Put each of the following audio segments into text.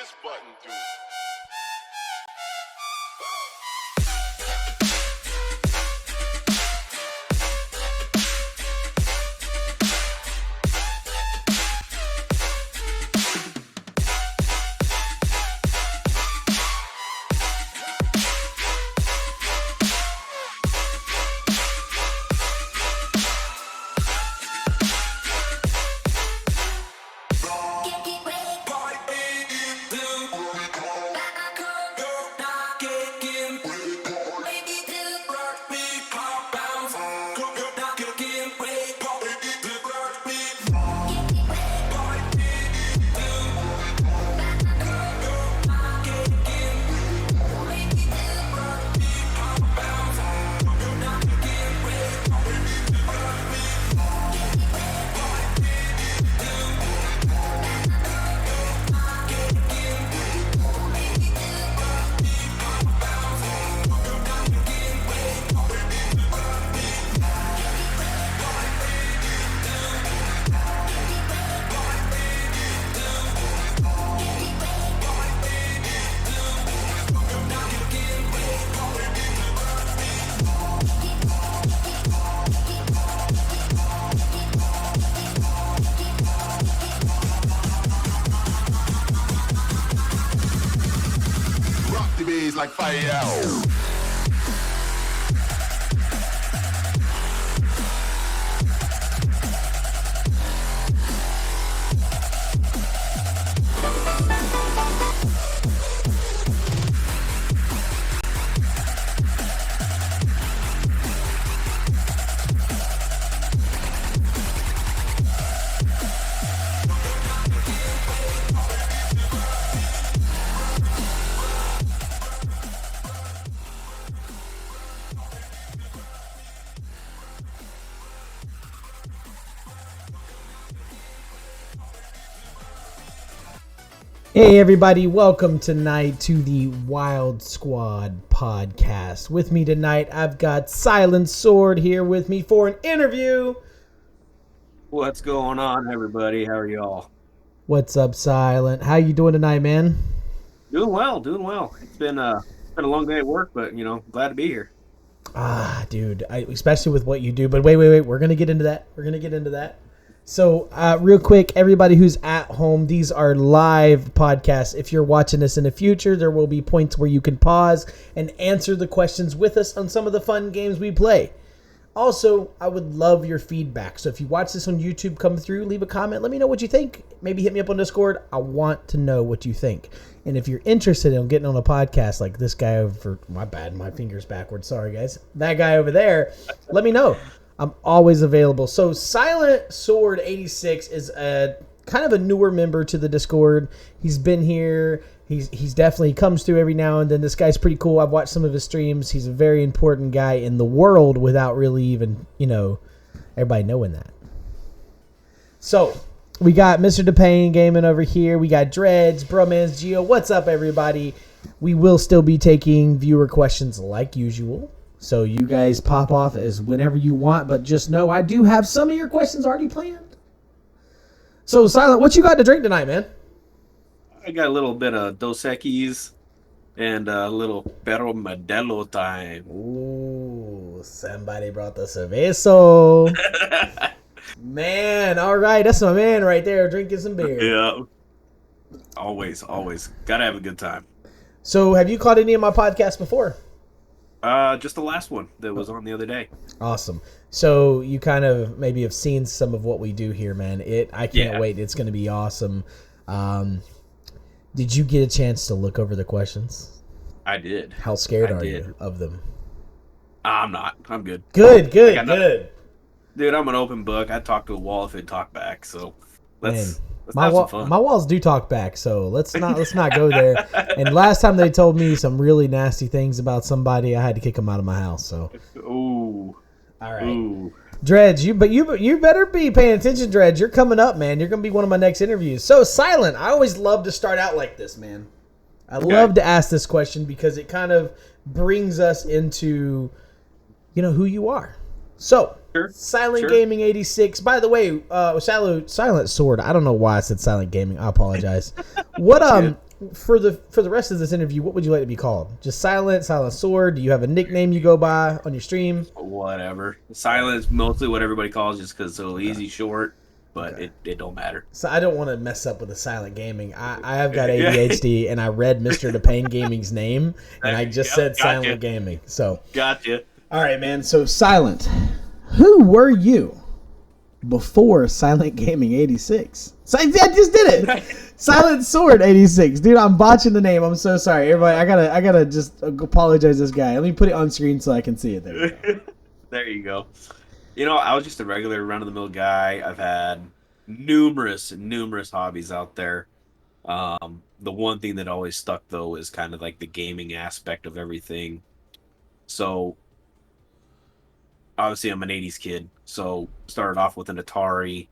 this button do? Like fire. Hey everybody, welcome tonight to the Wild Squad podcast. With me tonight, I've got Silent Sword here with me for an interview. What's going on, everybody? How are y'all? What's up, Silent? How you doing tonight, man? Doing well. It's been a long day at work, but glad to be here. Dude, especially with what you do. But wait, we're gonna get into that. So, real quick, everybody who's at home, these are live podcasts. If you're watching this in the future, there will be points where you can pause and answer the questions with us on some of the fun games we play. Also, I would love your feedback. So if you watch this on YouTube come through, leave a comment. Let me know what you think. Maybe hit me up on Discord. I want to know what you think. And if you're interested in getting on a podcast like this guy over, my bad, my finger's backwards. Sorry, guys. That guy over there, let me know. I'm always available. So Silent Sword 86 is a kind of a newer member to the Discord. He's been here. He's definitely comes through every now and then. This guy's pretty cool. I've watched some of his streams. He's a very important guy in the world without really even, everybody knowing that. So we got Mr. DePayne Gaming over here. We got Dreads, Bromance, Geo. What's up, everybody? We will still be taking viewer questions like usual. So you guys pop off as whenever you want, but just know I do have some of your questions already planned. So, Silent, what you got to drink tonight, man? I got a little bit of Dos Equis and a little Perro Modelo time. Ooh, somebody brought the cervezo. Man, all right. That's my man right there drinking some beer. Yeah. Always. Gotta have a good time. So, have you caught any of my podcasts before? Just the last one that was on the other day. Awesome. So you kind of maybe have seen some of what we do here, man. I can't wait. It's going to be awesome. Did you get a chance to look over the questions? I did. How scared are you of them? I'm not. I'm good. Good. Dude, I'm an open book. I talk to a wall if it talk back. So let's have some fun. My walls do talk back, so let's not go there. And last time they told me some really nasty things about somebody, I had to kick them out of my house. So, ooh, all right, ooh. Dredge, you better be paying attention, Dredge. You're coming up, man. You're gonna be one of my next interviews. So, Silent, I always love to start out like this, man. I love to ask this question because it kind of brings us into, who you are. So. Sure. Silent Gaming 86. By the way, Silent Sword. I don't know why I said Silent Gaming. I apologize. for the rest of this interview, what would you like to be called? Just Silent Sword? Do you have a nickname you go by on your stream? Whatever. Silent is mostly what everybody calls, just because it's so easy, short, but it don't matter. So I don't want to mess up with the Silent Gaming. I have got ADHD, and I read Mr. DePayne Gaming's name, and I just said Silent Gaming. So Gotcha. all right, man. So Silent, who were you before Silent Gaming 86? I just did it. Silent Sword 86. Dude, I'm botching the name. I'm so sorry. Everybody, I gotta just apologize to this guy. Let me put it on screen so I can see it. There you go. There you go. I was just a regular run-of-the-mill guy. I've had numerous hobbies out there. The one thing that always stuck, though, is kind of like the gaming aspect of everything. So, obviously, I'm an 80s kid. So, started off with an Atari,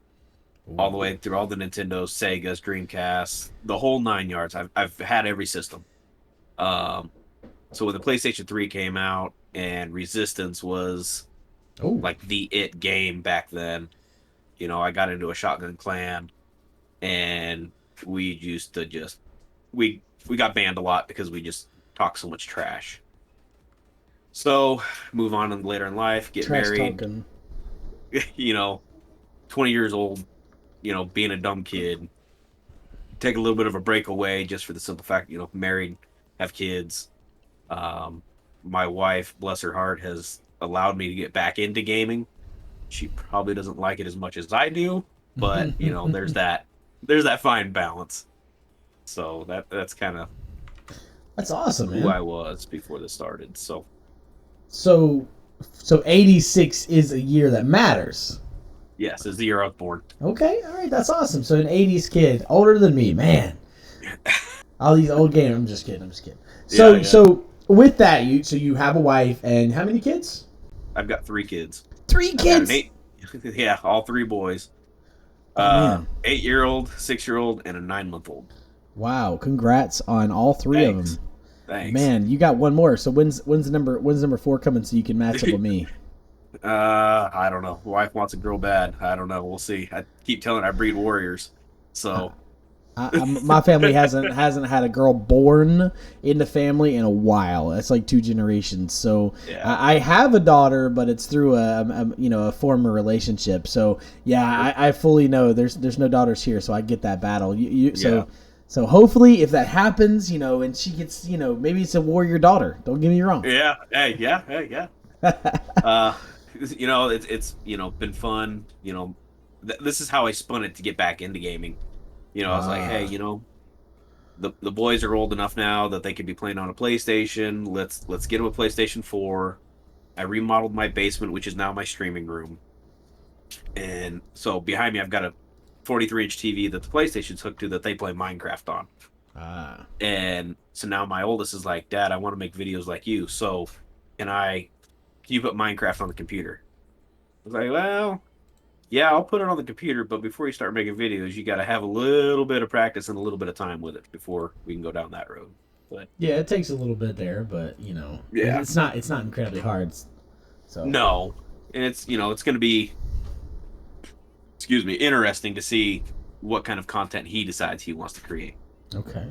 all the way through all the Nintendos, Segas, Dreamcasts, the whole 9 yards. I've had every system. So when the PlayStation 3 came out and Resistance was like the it game back then, I got into a Shotgun Clan, and we used to just we got banned a lot because we just talked so much trash. So move on later in life, get married. Talking. 20 years old. Being a dumb kid, take a little bit of a break away just for the simple fact, married, have kids. My wife, bless her heart, has allowed me to get back into gaming. She probably doesn't like it as much as I do, but there's that fine balance. So that's kind of awesome, man. Who I was before this started. So 86 is a year that matters. Yes, it's the year I was born. Okay, all right, that's awesome. So an 80s kid, older than me, man. All these old games. I'm just kidding. So with that, you have a wife and how many kids? I've got 3 kids. 3 kids? Yeah, all 3 boys. 8-year-old, 6-year-old, and a 9-month-old. Wow! Congrats on all 3 of them. Thanks. Man, you got one more. So when's number 4 coming so you can match up with me? I don't know. Wife wants a girl bad. I don't know. We'll see. I keep telling her I breed warriors. So my family hasn't had a girl born in the family in a while. That's like 2 generations. So yeah. I have a daughter, but it's through a former relationship. So yeah, I fully know there's no daughters here. So I get that battle. So hopefully if that happens, and she gets, maybe it's a warrior daughter. Don't get me wrong. Yeah. Hey, yeah. It's been fun. This is how I spun it to get back into gaming. I was like, hey, the boys are old enough now that they could be playing on a PlayStation. Let's get them a PlayStation 4. I remodeled my basement, which is now my streaming room. And so behind me, I've got a 43-inch TV that the PlayStation's hooked to that they play Minecraft on. And so now my oldest is like, Dad, I want to make videos like you. So can you put Minecraft on the computer? I was like, well, yeah, I'll put it on the computer, but before you start making videos, you got to have a little bit of practice and a little bit of time with it before we can go down that road. But yeah, it takes a little bit there, but yeah, it's not incredibly hard. So no, and it's it's going to be, interesting to see what kind of content he decides he wants to create. Okay.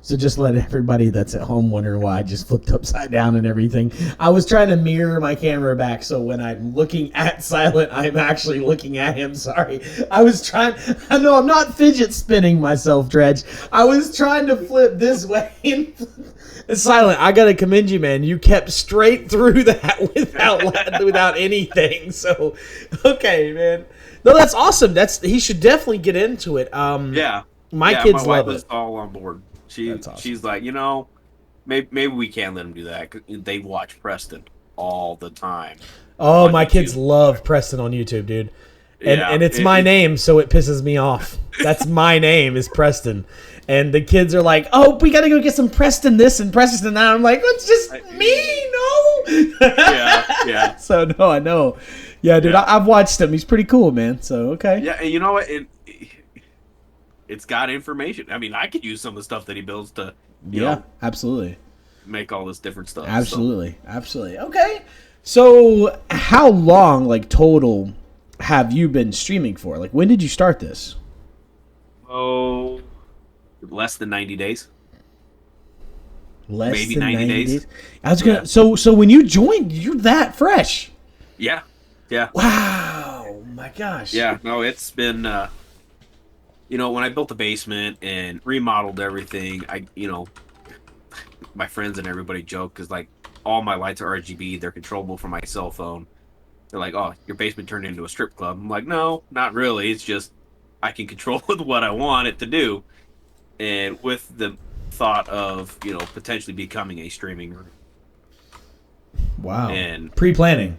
So just let everybody that's at home wondering why I just flipped upside down and everything. I was trying to mirror my camera back so when I'm looking at Silent, I'm actually looking at him. Sorry. I'm not fidget spinning myself, Dredge. I was trying to flip this way. Silent, I got to commend you, man. You kept straight through that without anything. So, okay, man. No, that's awesome. He should definitely get into it. Yeah. My kids my love wife it. is all on board. Awesome. She's like, maybe we can let them do that. 'Cause they watch Preston all the time. Oh, my kids love Preston on YouTube, dude. And it's my name, so it pisses me off. That's my name is Preston. And the kids are like, oh, we got to go get some Preston this and Preston that. I'm like, it's just me, no. Yeah. So, no, I know. Yeah, dude, I've watched him. He's pretty cool, man. So, okay. Yeah, and you know what? It's got information. I mean, I could use some of the stuff that he builds to, absolutely, make all this different stuff. Absolutely. Okay. So, how long, total, have you been streaming for? When did you start this? Oh, less than 90 days. Less maybe than 90 days. I was gonna. So when you joined, you're that fresh. Yeah. Yeah. Wow. My gosh. Yeah. No, it's been. When I built the basement and remodeled everything, my friends and everybody joke because like all my lights are RGB. They're controllable from my cell phone. They're like, "Oh, your basement turned into a strip club." I'm like, "No, not really. It's just I can control it what I want it to do." And with the thought of potentially becoming a streaming room. Wow. And pre-planned,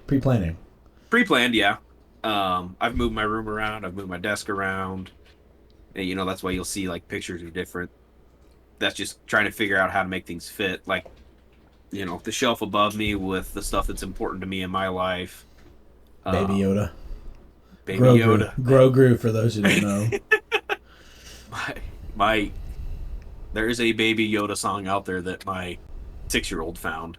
yeah. I've moved my room around. I've moved my desk around. And that's why you'll see like pictures are different. That's just trying to figure out how to make things fit. Like, the shelf above me with the stuff that's important to me in my life. Baby Yoda. Baby Yoda. Grogu, for those who don't know. There is a Baby Yoda song out there that my 6-year-old found.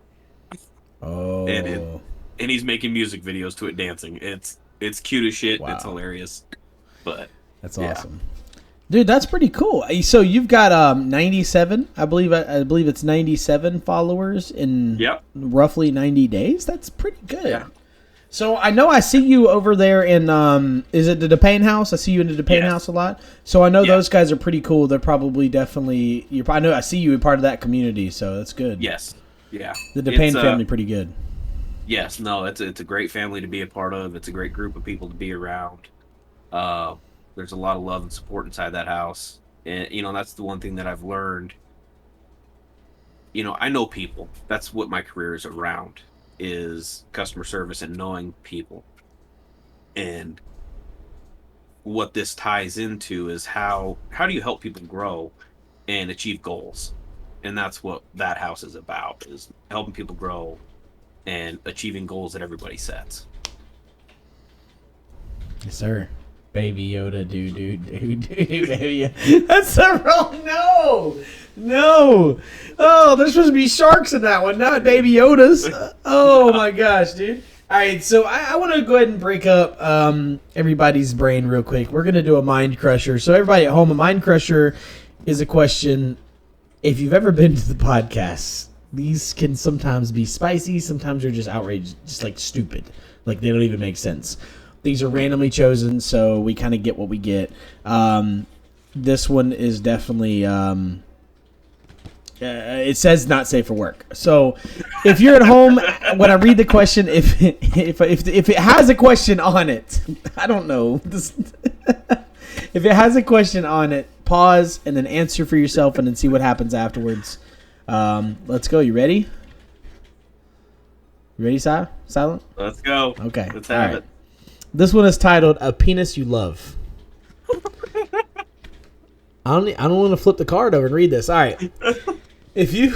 Oh. And he's making music videos to it dancing. It's cute as shit. Wow. It's hilarious. But that's awesome. Dude, that's pretty cool. So you've got 97, I believe it's 97 followers in roughly 90 days. That's pretty good. Yeah. So I know I see you over there in is it the DePayne house? I see you in the DePayne house a lot. So I know those guys are pretty cool. They're probably definitely I see you a part of that community, so that's good. Yes. Yeah. The DePayne family pretty good. Yes, no, it's a great family to be a part of. It's a great group of people to be around. There's a lot of love and support inside that house. And that's the one thing that I've learned. I know people. That's what my career is around. Is customer service and knowing people. And what this ties into is how do you help people grow and achieve goals? And that's what that house is about, is helping people grow and achieving goals that everybody sets. Yes, sir. Baby Yoda, dude. That's a real no. Oh, there's supposed to be sharks in that one, not Baby Yodas. Oh my gosh, dude. All right, so I want to go ahead and break up everybody's brain real quick. We're gonna do a mind crusher. So everybody at home, a mind crusher is a question. If you've ever been to the podcast, these can sometimes be spicy. Sometimes they're just outrageous, just like stupid, like they don't even make sense. These are randomly chosen, so we kind of get what we get. This one is definitely... it says not safe for work. So if you're at home, when I read the question, if it has a question on it, I don't know. If it has a question on it, pause and then answer for yourself and then see what happens afterwards. Let's go. You ready? You ready, Silent? Let's go. Okay. Let's have it. This one is titled "A Penis You Love." I don't want to flip the card over and read this. All right. If you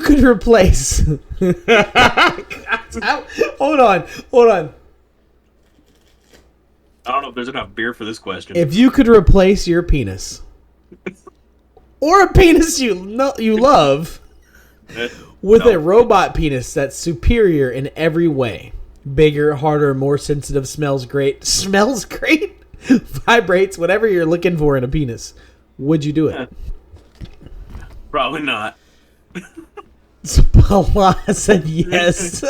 could replace Hold on. I don't know if there's enough beer for this question. If you could replace your penis or a penis you love with a robot penis that's superior in every way. Bigger, harder, more sensitive, smells great, vibrates, whatever you're looking for in a penis. Would you do it? Probably not. Spala said yes.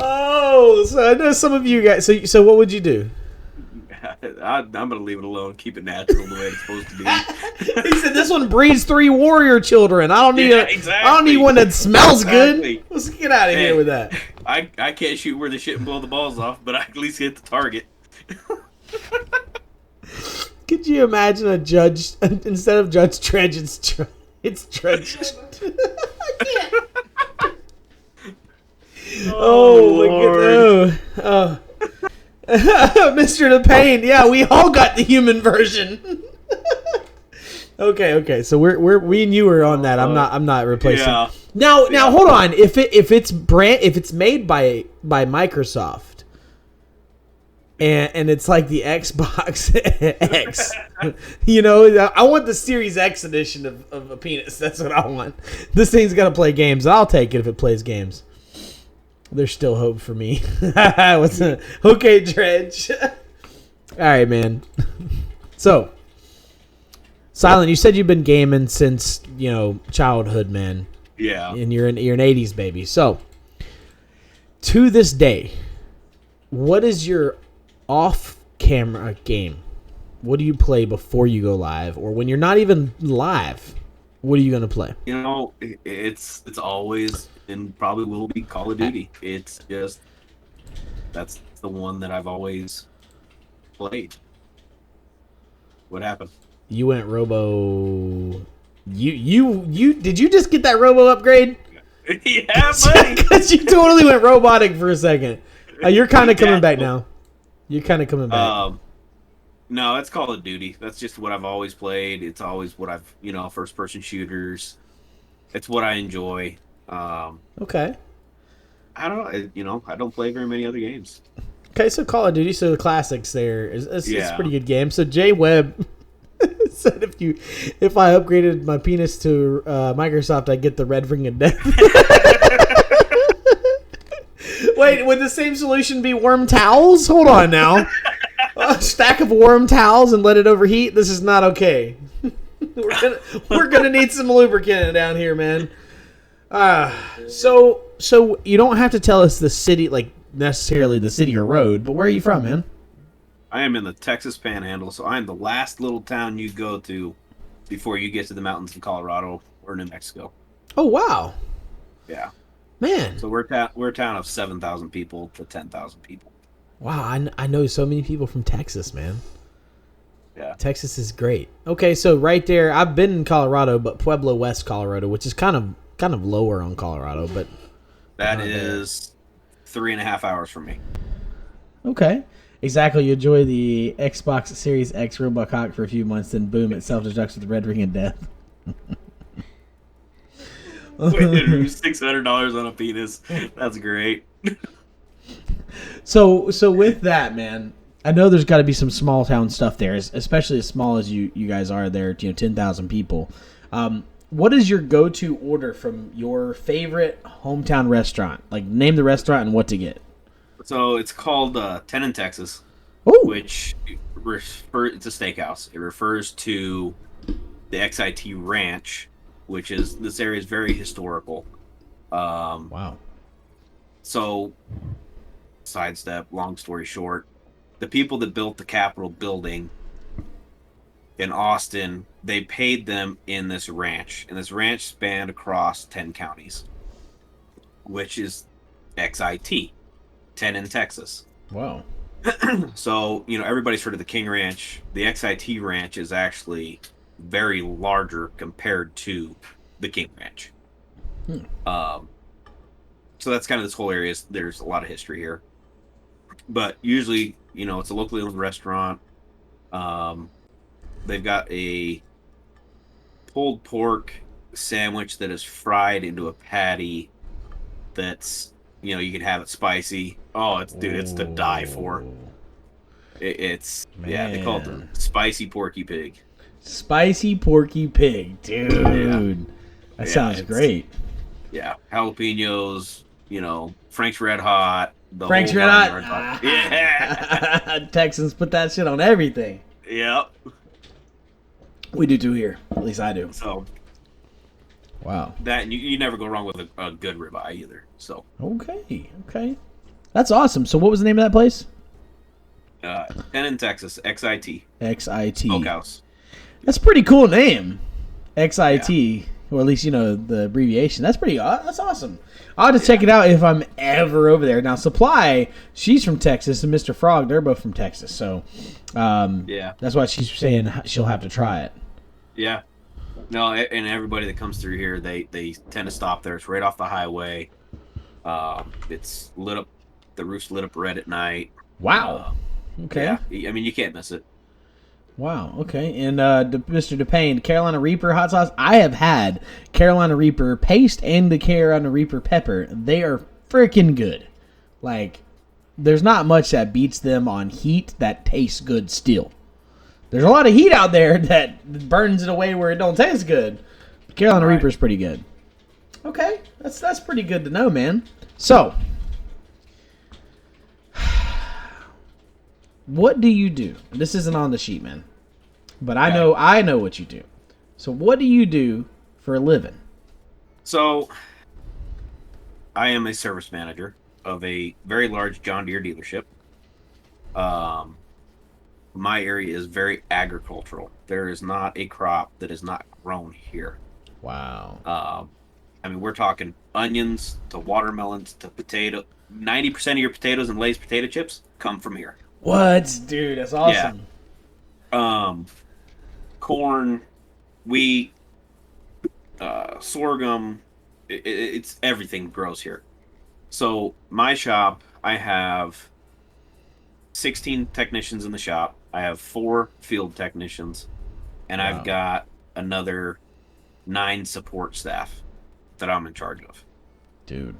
Oh, so I know some of you guys. So what would you do? I'm gonna leave it alone. Keep it natural the way it's supposed to be. He said this one breeds 3 warrior children. I don't need I don't need one that smells good. Let's get out of here with that. I can't shoot where the shit and blow the balls off, but I at least hit the target. Could you imagine a judge instead of Judge Dredge, it's Dredge? I can't. Oh, look at that. Mr. DePayne, yeah, we all got the human version. Okay, so we and you are on that. I'm not replacing. Yeah. Now hold on. If it's made by Microsoft and it's like the Xbox X, I want the Series X edition of a penis. That's what I want. This thing's got to play games. I'll take it if it plays games. There's still hope for me. Okay, Dredge. All right, man. So, Silent, you said you've been gaming since, childhood, man. Yeah. And you're an 80s baby. So, to this day, what is your off-camera game? What do you play before you go live? Or when you're not even live, what are you going to play? It's always and probably will be Call of Duty. It's just, that's the one that I've always played. What happened? You went Robo. You did you just get that Robo upgrade? Yeah, buddy. Because you totally went robotic for a second. You're kind of coming back now. You're kind of coming back. No, it's Call of Duty. That's just what I've always played. It's always what I've, first person shooters. It's what I enjoy. Okay. I don't know. I don't play very many other games. Okay, so Call of Duty, so the classics there is it's a pretty good game. So Jay Webb said if I upgraded my penis to Microsoft, I'd get the red ring of death. Wait, would the same solution be warm towels? Hold on now. A stack of warm towels and let it overheat? This is not okay. We're gonna need some lubricant down here, man. So you don't have to tell us the city, like necessarily the city or road, but where are you from, man? I am in the Texas Panhandle, so I am the last little town you go to before you get to the mountains in Colorado or New Mexico. Oh wow, yeah, man. So we're a town of 7,000 people to 10,000 people. Wow, I know so many people from Texas, man. Yeah, Texas is great. Okay, so right there, I've been in Colorado, but Pueblo, West Colorado, which is kind of lower on Colorado, but that is 3.5 hours from me. Okay. Exactly. You enjoy the Xbox Series X Robot Cock for a few months, then boom, it self-destructs with the red ring of death. $600 on a penis. That's great. So with that, man, I know there's got to be some small town stuff there, especially as small as you guys are there, 10,000 people. What is your go-to order from your favorite hometown restaurant? Like, name the restaurant and what to get. So it's called 10 in Texas, Ooh. Which it's a steakhouse. It refers to the XIT Ranch, which is, this area is very historical. Wow. So, sidestep, long story short, the people that built the Capitol building in Austin, they paid them in this ranch. And this ranch spanned across 10 counties, which is XIT. 10 in Texas. Wow. So, everybody's heard of the King Ranch. The XIT Ranch is actually very larger compared to the King Ranch. So that's kind of this whole area. There's a lot of history here. But usually, it's a locally owned restaurant. They've got a pulled pork sandwich that is fried into a patty that's, you can have it spicy. Oh, it's to die for. They call it the spicy porky pig. Spicy porky pig, dude. That sounds great. Yeah, jalapenos, Frank's Red Hot. Frank's Red Hot. Yeah. Texans put that shit on everything. Yep. We do too here. At least I do. So. Wow. That, you never go wrong with a good ribeye either. So. Okay. That's awesome. So what was the name of that place? 10 in Texas, XIT. XIT. Smokehouse. That's a pretty cool name. XIT, or at least the abbreviation. That's awesome. I'll have to check it out if I'm ever over there. Now, Supply, she's from Texas, and Mr. Frog, they're both from Texas. So, that's why she's saying she'll have to try it. Yeah. No, and everybody that comes through here, they tend to stop there. It's right off the highway. It's lit up. The roof's lit up red at night. Wow. Okay. Yeah. I mean, you can't miss it. Wow. Okay. And Mr. DePayne, Carolina Reaper hot sauce. I have had Carolina Reaper paste and the Carolina Reaper pepper. They are freaking good. Like, there's not much that beats them on heat that tastes good still. There's a lot of heat out there that burns it away where it don't taste good. Carolina Reaper is pretty good. Okay. That's pretty good to know, man. So, what do you do? This isn't on the sheet, man. but I know what you do. So what do you do for a living? So, I am a service manager of a very large John Deere dealership. My area is very agricultural. There is not a crop that is not grown here. Wow. I mean, we're talking onions to watermelons to potato. 90% of your potatoes and Lay's potato chips come from here. What? Dude, that's awesome. Yeah. Corn, wheat, sorghum. It's everything grows here. So my shop, I have 16 technicians in the shop. I have 4 field technicians, and Wow. I've got another 9 support staff that I'm in charge of. Dude.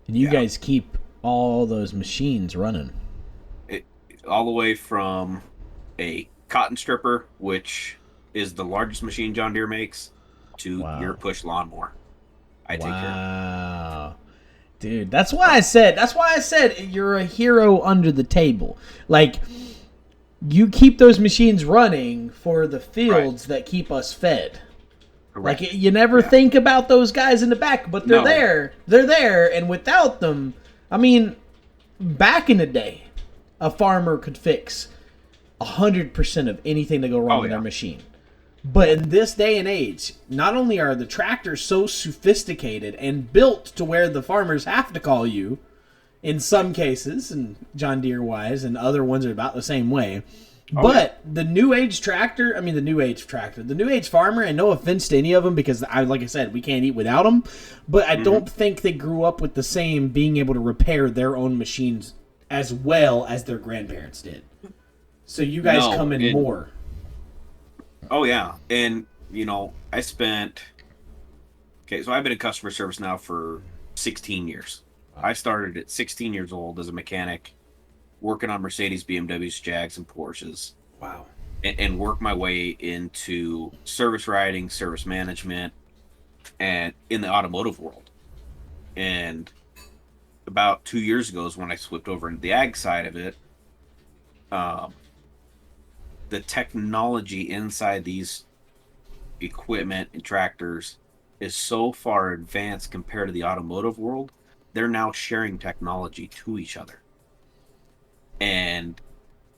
And you guys keep all those machines running. All the way from a cotton stripper, which is the largest machine John Deere makes, to your push lawnmower. I take care of. Wow. Dude, that's why I said you're a hero under the table. Like, you keep those machines running for the fields that keep us fed. Correct. Like, you never think about those guys in the back, but they're there. They're there, and without them, I mean, back in the day, a farmer could fix 100% of anything to go wrong with their machine. But in this day and age, not only are the tractors so sophisticated and built to where the farmers have to call you, in some cases, and John Deere wise, and other ones are about the same way. But the new age farmer, and no offense to any of them, because like I said, we can't eat without them. But I don't think they grew up with the same being able to repair their own machines as well as their grandparents did. So you guys come in more. Oh, yeah. And, I spent... Okay, so I've been in customer service now for 16 years. Wow. I started at 16 years old as a mechanic, working on Mercedes, BMWs, Jags, and Porsches. Wow. And worked my way into service writing, service management, and in the automotive world. And about 2 years ago is when I flipped over into the ag side of it. The technology inside these equipment and tractors is so far advanced compared to the automotive world. They're now sharing technology to each other. And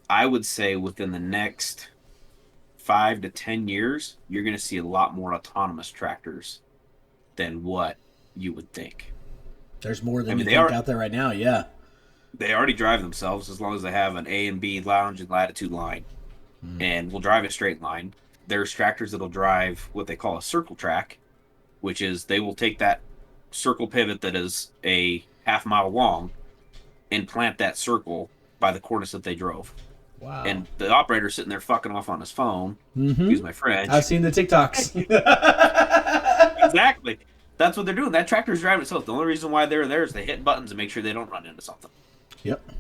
I would say within the next 5 to 10 years, you're going to see a lot more autonomous tractors than what you would think. There's more than you think out there right now, yeah. They already drive themselves as long as they have an A and B lounge and latitude line. And will drive a straight line. There's tractors that'll drive what they call a circle track, which is they will take that circle pivot that is a half mile long and plant that circle by the course that they drove. Wow. And the operator's sitting there fucking off on his phone. Excuse my French. I've seen the TikToks. Exactly. That's what they're doing. That tractor's driving itself. The only reason why they're there is they hit buttons and make sure they don't run into something. Yep.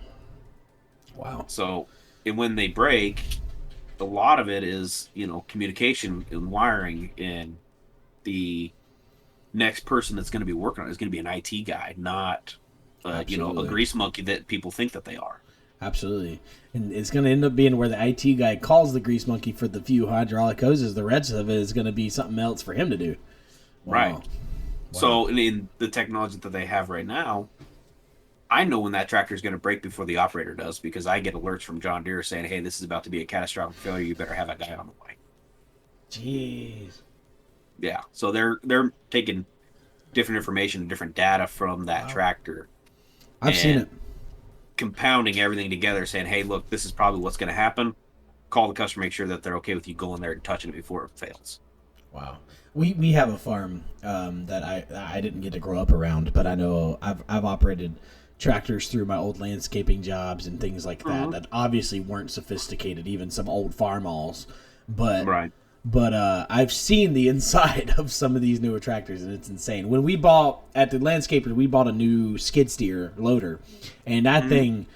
Wow. So, and when they break, a lot of it is, communication and wiring, and the next person that's going to be working on it is going to be an IT guy, not, a grease monkey that people think that they are. Absolutely. And it's going to end up being where the IT guy calls the grease monkey for the few hydraulic hoses. The rest of it is going to be something else for him to do. Wow. Right. Wow. So, in the technology that they have right now, I know when that tractor is going to break before the operator does, because I get alerts from John Deere saying, hey, this is about to be a catastrophic failure. You better have a guy on the way. Jeez. Yeah. So they're taking different information, different data from that tractor. I've seen it. Compounding everything together, saying, hey, look, this is probably what's going to happen. Call the customer, make sure that they're okay with you going there and touching it before it fails. Wow. We have a farm that I didn't get to grow up around, but I know I've operated tractors through my old landscaping jobs and things like that obviously weren't sophisticated, even some old farm-alls. But I've seen the inside of some of these newer tractors, and it's insane. When we bought at the landscaper, we bought a new skid steer loader, and that thing,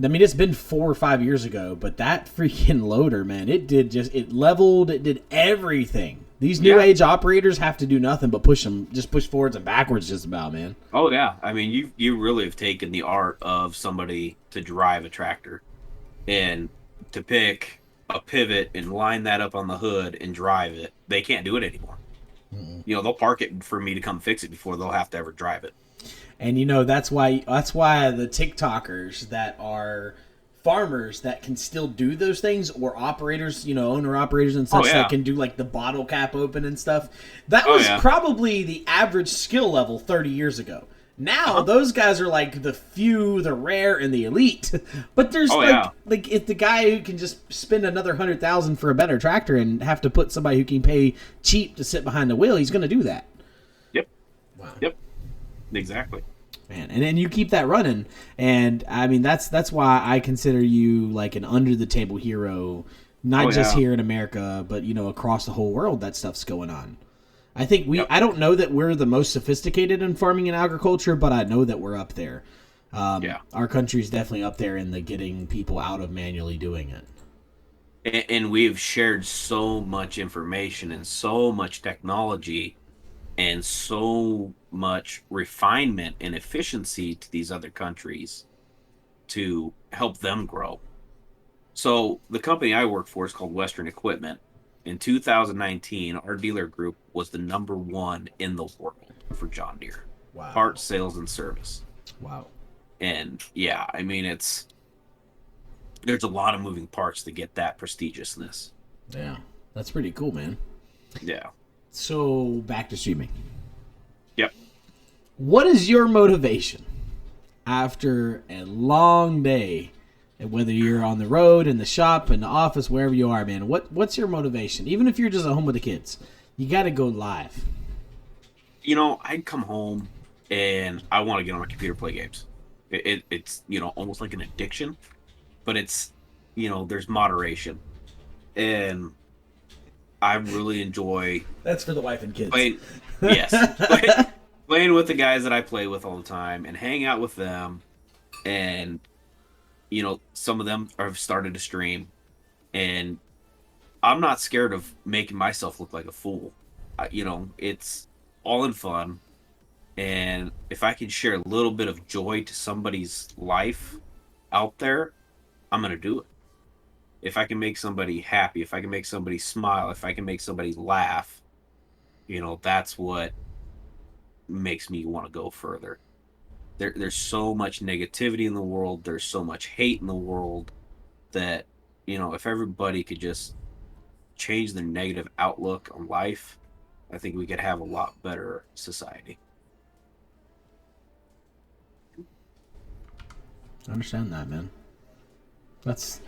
I mean, it's been 4 or 5 years ago, but that freaking loader, man, it leveled, it did everything. These new age operators have to do nothing but push forwards and backwards just about, man. Oh, yeah. I mean, you really have taken the art of somebody to drive a tractor and to pick a pivot and line that up on the hood and drive it, they can't do it anymore. You know, they'll park it for me to come fix it before they'll have to ever drive it. And you know that's why the TikTokers that are farmers that can still do those things, or operators, you know, owner operators and such that can do like the bottle cap open and stuff. That was probably the average skill level 30 years ago. Now those guys are like the few, the rare, and the elite. But there's like if the guy who can just spend another 100,000 for a better tractor and have to put somebody who can pay cheap to sit behind the wheel, he's going to do that. Yep. Wow. Yep. Exactly. Man, and then you keep that running, and I mean that's why I consider you like an under the table hero, not just here in America, but you know across the whole world. That stuff's going on. I think I don't know that we're the most sophisticated in farming and agriculture, but I know that we're up there. Our country's definitely up there in the getting people out of manually doing it. And we've shared so much information and so much technology and so much refinement and efficiency to these other countries to help them grow. So the company I work for is called Western Equipment. In 2019, our dealer group was the #1 in the world for John Deere. Wow. Parts, sales, and service. Wow. And yeah, I mean, there's a lot of moving parts to get that prestigiousness. Yeah, that's pretty cool, man. Yeah. So back to streaming. Yep. What is your motivation after a long day? And whether you're on the road, in the shop, in the office, wherever you are, man, what's your motivation? Even if you're just at home with the kids, you got to go live. You know, I'd come home and I want to get on my computer, play games. It's, you know, almost like an addiction, but it's, you know, there's moderation. And I really enjoy... That's for the wife and kids. Playing with the guys that I play with all the time and hang out with them. And, you know, some of them have started to stream. And I'm not scared of making myself look like a fool. You know, it's all in fun. And if I can share a little bit of joy to somebody's life out there, I'm going to do it. If I can make somebody happy, if I can make somebody smile, if I can make somebody laugh, you know, that's what makes me want to go further. There's so much negativity in the world. There's so much hate in the world that, you know, if everybody could just change their negative outlook on life, I think we could have a lot better society. I understand that, man. That's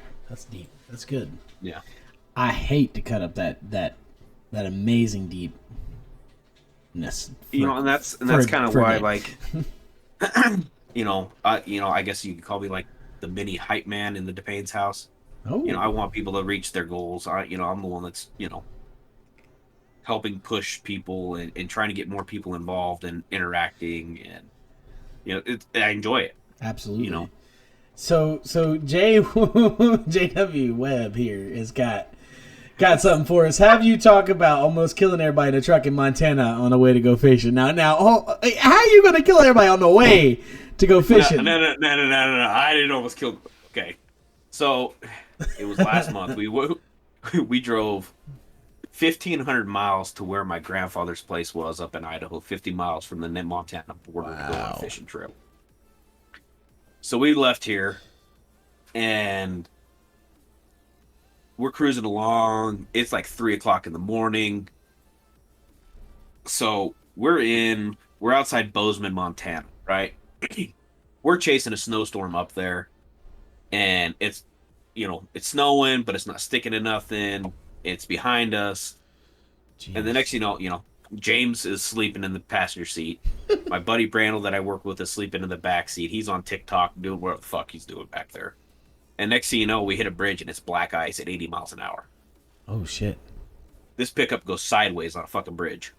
deep. That's good. Yeah. I hate to cut up that amazing deepness. You know, and that's kind of why, like, you know, I guess you could call me like the mini hype man in the DePayne's house. Oh. You know, I want people to reach their goals. I'm the one that's, you know, helping push people and trying to get more people involved and interacting, and you know, I enjoy it. Absolutely. You know. So JW Webb here has got something for us. Have you talk about almost killing everybody in a truck in Montana on the way to go fishing? Now, how are you going to kill everybody on the way to go fishing? No. I didn't almost kill. Okay, so it was last month. We drove 1,500 miles to where my grandfather's place was up in Idaho, 50 miles from the Montana border to go on a fishing trip. So we left here, and we're cruising along. It's like 3 o'clock in the morning. So we're outside Bozeman, Montana, right? We're chasing a snowstorm up there, and it's, you know, it's snowing, but it's not sticking to nothing. It's behind us. Jeez. And the next, you know, James is sleeping in the passenger seat. My buddy Brandel that I work with is sleeping in the back seat. He's on TikTok doing what the fuck he's doing back there. And next thing you know, we hit a bridge and it's black ice at 80 miles an hour. Oh, shit. This pickup goes sideways on a fucking bridge.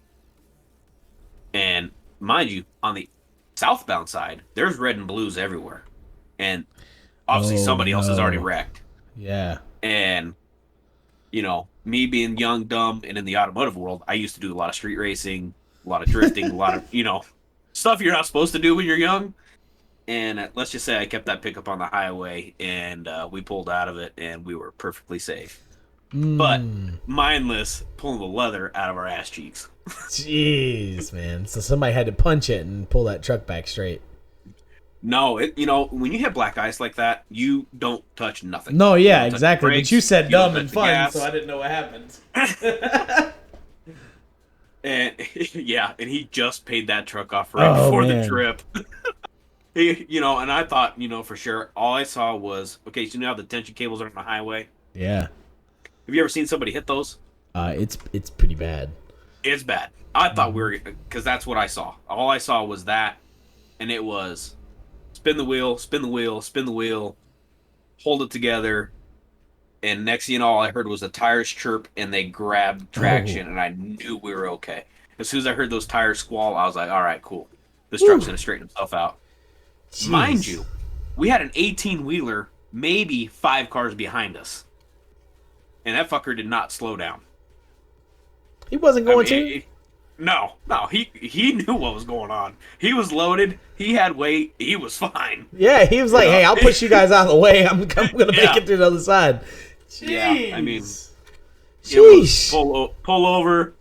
And mind you, on the southbound side, there's red and blues everywhere. And obviously somebody else is already wrecked. Yeah. And, you know, me being young, dumb, and in the automotive world, I used to do a lot of street racing, a lot of drifting, a lot of, you know, stuff you're not supposed to do when you're young. And let's just say I kept that pickup on the highway, and we pulled out of it, and we were perfectly safe. but mindless, pulling the leather out of our ass cheeks. Jeez, man. So somebody had to punch it and pull that truck back straight. No, when you have black ice like that, you don't touch nothing. No, yeah, exactly. Brakes, but you said you don't dumb and touch the fun, gas. so I didn't know what happened. And yeah, and he just paid that truck off right before the trip. And I thought, for sure, all I saw was, okay, so you know how the tension cables are on the highway? Yeah. Have you ever seen somebody hit those? It's pretty bad. It's bad. I thought we were, because that's what I saw. All I saw was that, and it was spin the wheel, spin the wheel, spin the wheel, hold it together, and next thing you know, all I heard was the tires chirp, and they grabbed traction, and I knew we were okay. As soon as I heard those tires squall, I was like, all right, cool. This truck's going to straighten himself out. Jeez. Mind you, we had an 18-wheeler maybe 5 cars behind us, and that fucker did not slow down. He wasn't going to? No, he knew what was going on. He was loaded. He had weight. He was fine. Yeah, he was like, hey, I'll push you guys out of the way. I'm going to make it through the other side. Jeez. Yeah, I mean, sheesh. Pull over,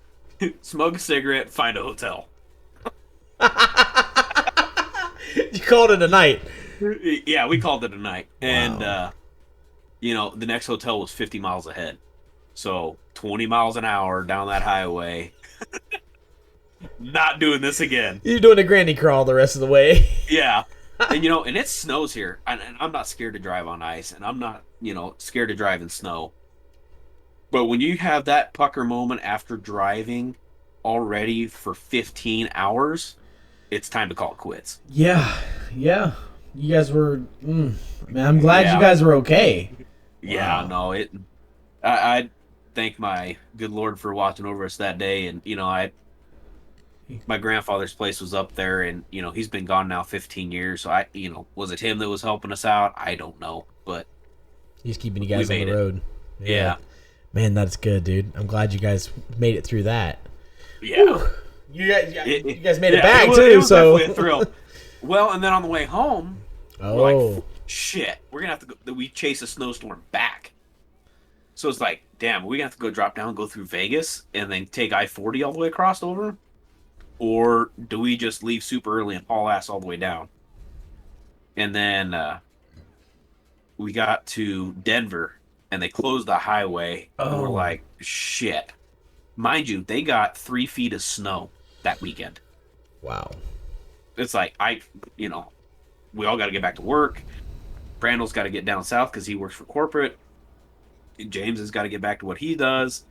smoke a cigarette, find a hotel. You called it a night. Yeah, we called it a night. Wow. And, the next hotel was 50 miles ahead. So 20 miles an hour down that highway. Not doing this again. You're doing a granny crawl the rest of the way. Yeah. And, and it snows here. And I'm not scared to drive on ice. And I'm not, scared to drive in snow. But when you have that pucker moment after driving already for 15 hours, it's time to call it quits. Yeah. You guys were... man, I'm glad you guys were okay. Yeah, no, I thank my good Lord for watching over us that day. And, my grandfather's place was up there, and, he's been gone now 15 years. So, was it him that was helping us out? I don't know, but... He's keeping you guys on the road. Yeah. Man, that's good, dude. I'm glad you guys made it through that. Yeah. Whew. You guys made it back, too. It was so definitely a thrill. Well, and then on the way home, we're like, shit, we're going to have to go... We chase a snowstorm back. So it's like, damn, we're going to have to go drop down, go through Vegas, and then take I-40 all the way across over? Or do we just leave super early and haul ass all the way down? And then we got to Denver, and they closed the highway, and we're like, shit. Mind you, they got 3 feet of snow that weekend. Wow. It's like, we all got to get back to work. Brandon's got to get down south because he works for corporate. James has got to get back to what he does.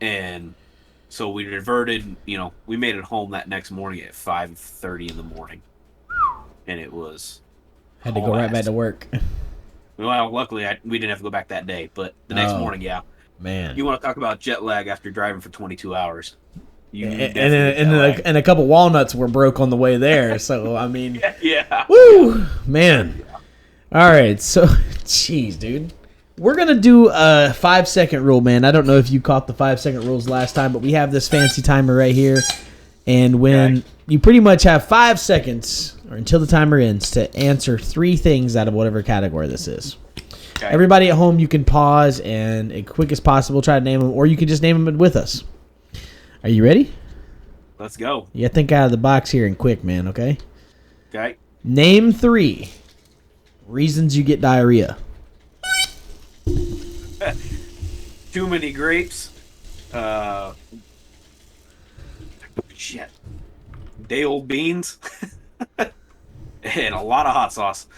And so we diverted, we made it home that next morning at 5:30 in the morning. And it was... Had to go right back to work. Well, luckily, we didn't have to go back that day. But the next morning, yeah. Man. You want to talk about jet lag after driving for 22 hours. And a couple walnuts were broke on the way there. So, I mean... Yeah. Woo! Man. All right. So, jeez, dude. We're going to do a 5-second rule, man. I don't know if you caught the 5-second rules last time, but we have this fancy timer right here. And when you pretty much have 5 seconds, or until the timer ends, to answer 3 things out of whatever category this is. Okay. Everybody at home, you can pause and, as quick as possible, try to name them, or you can just name them with us. Are you ready? Let's go. You got to think out of the box here and quick, man, okay? Okay. Name 3 reasons you get diarrhea. Too many grapes. Shit. Day old beans. And a lot of hot sauce.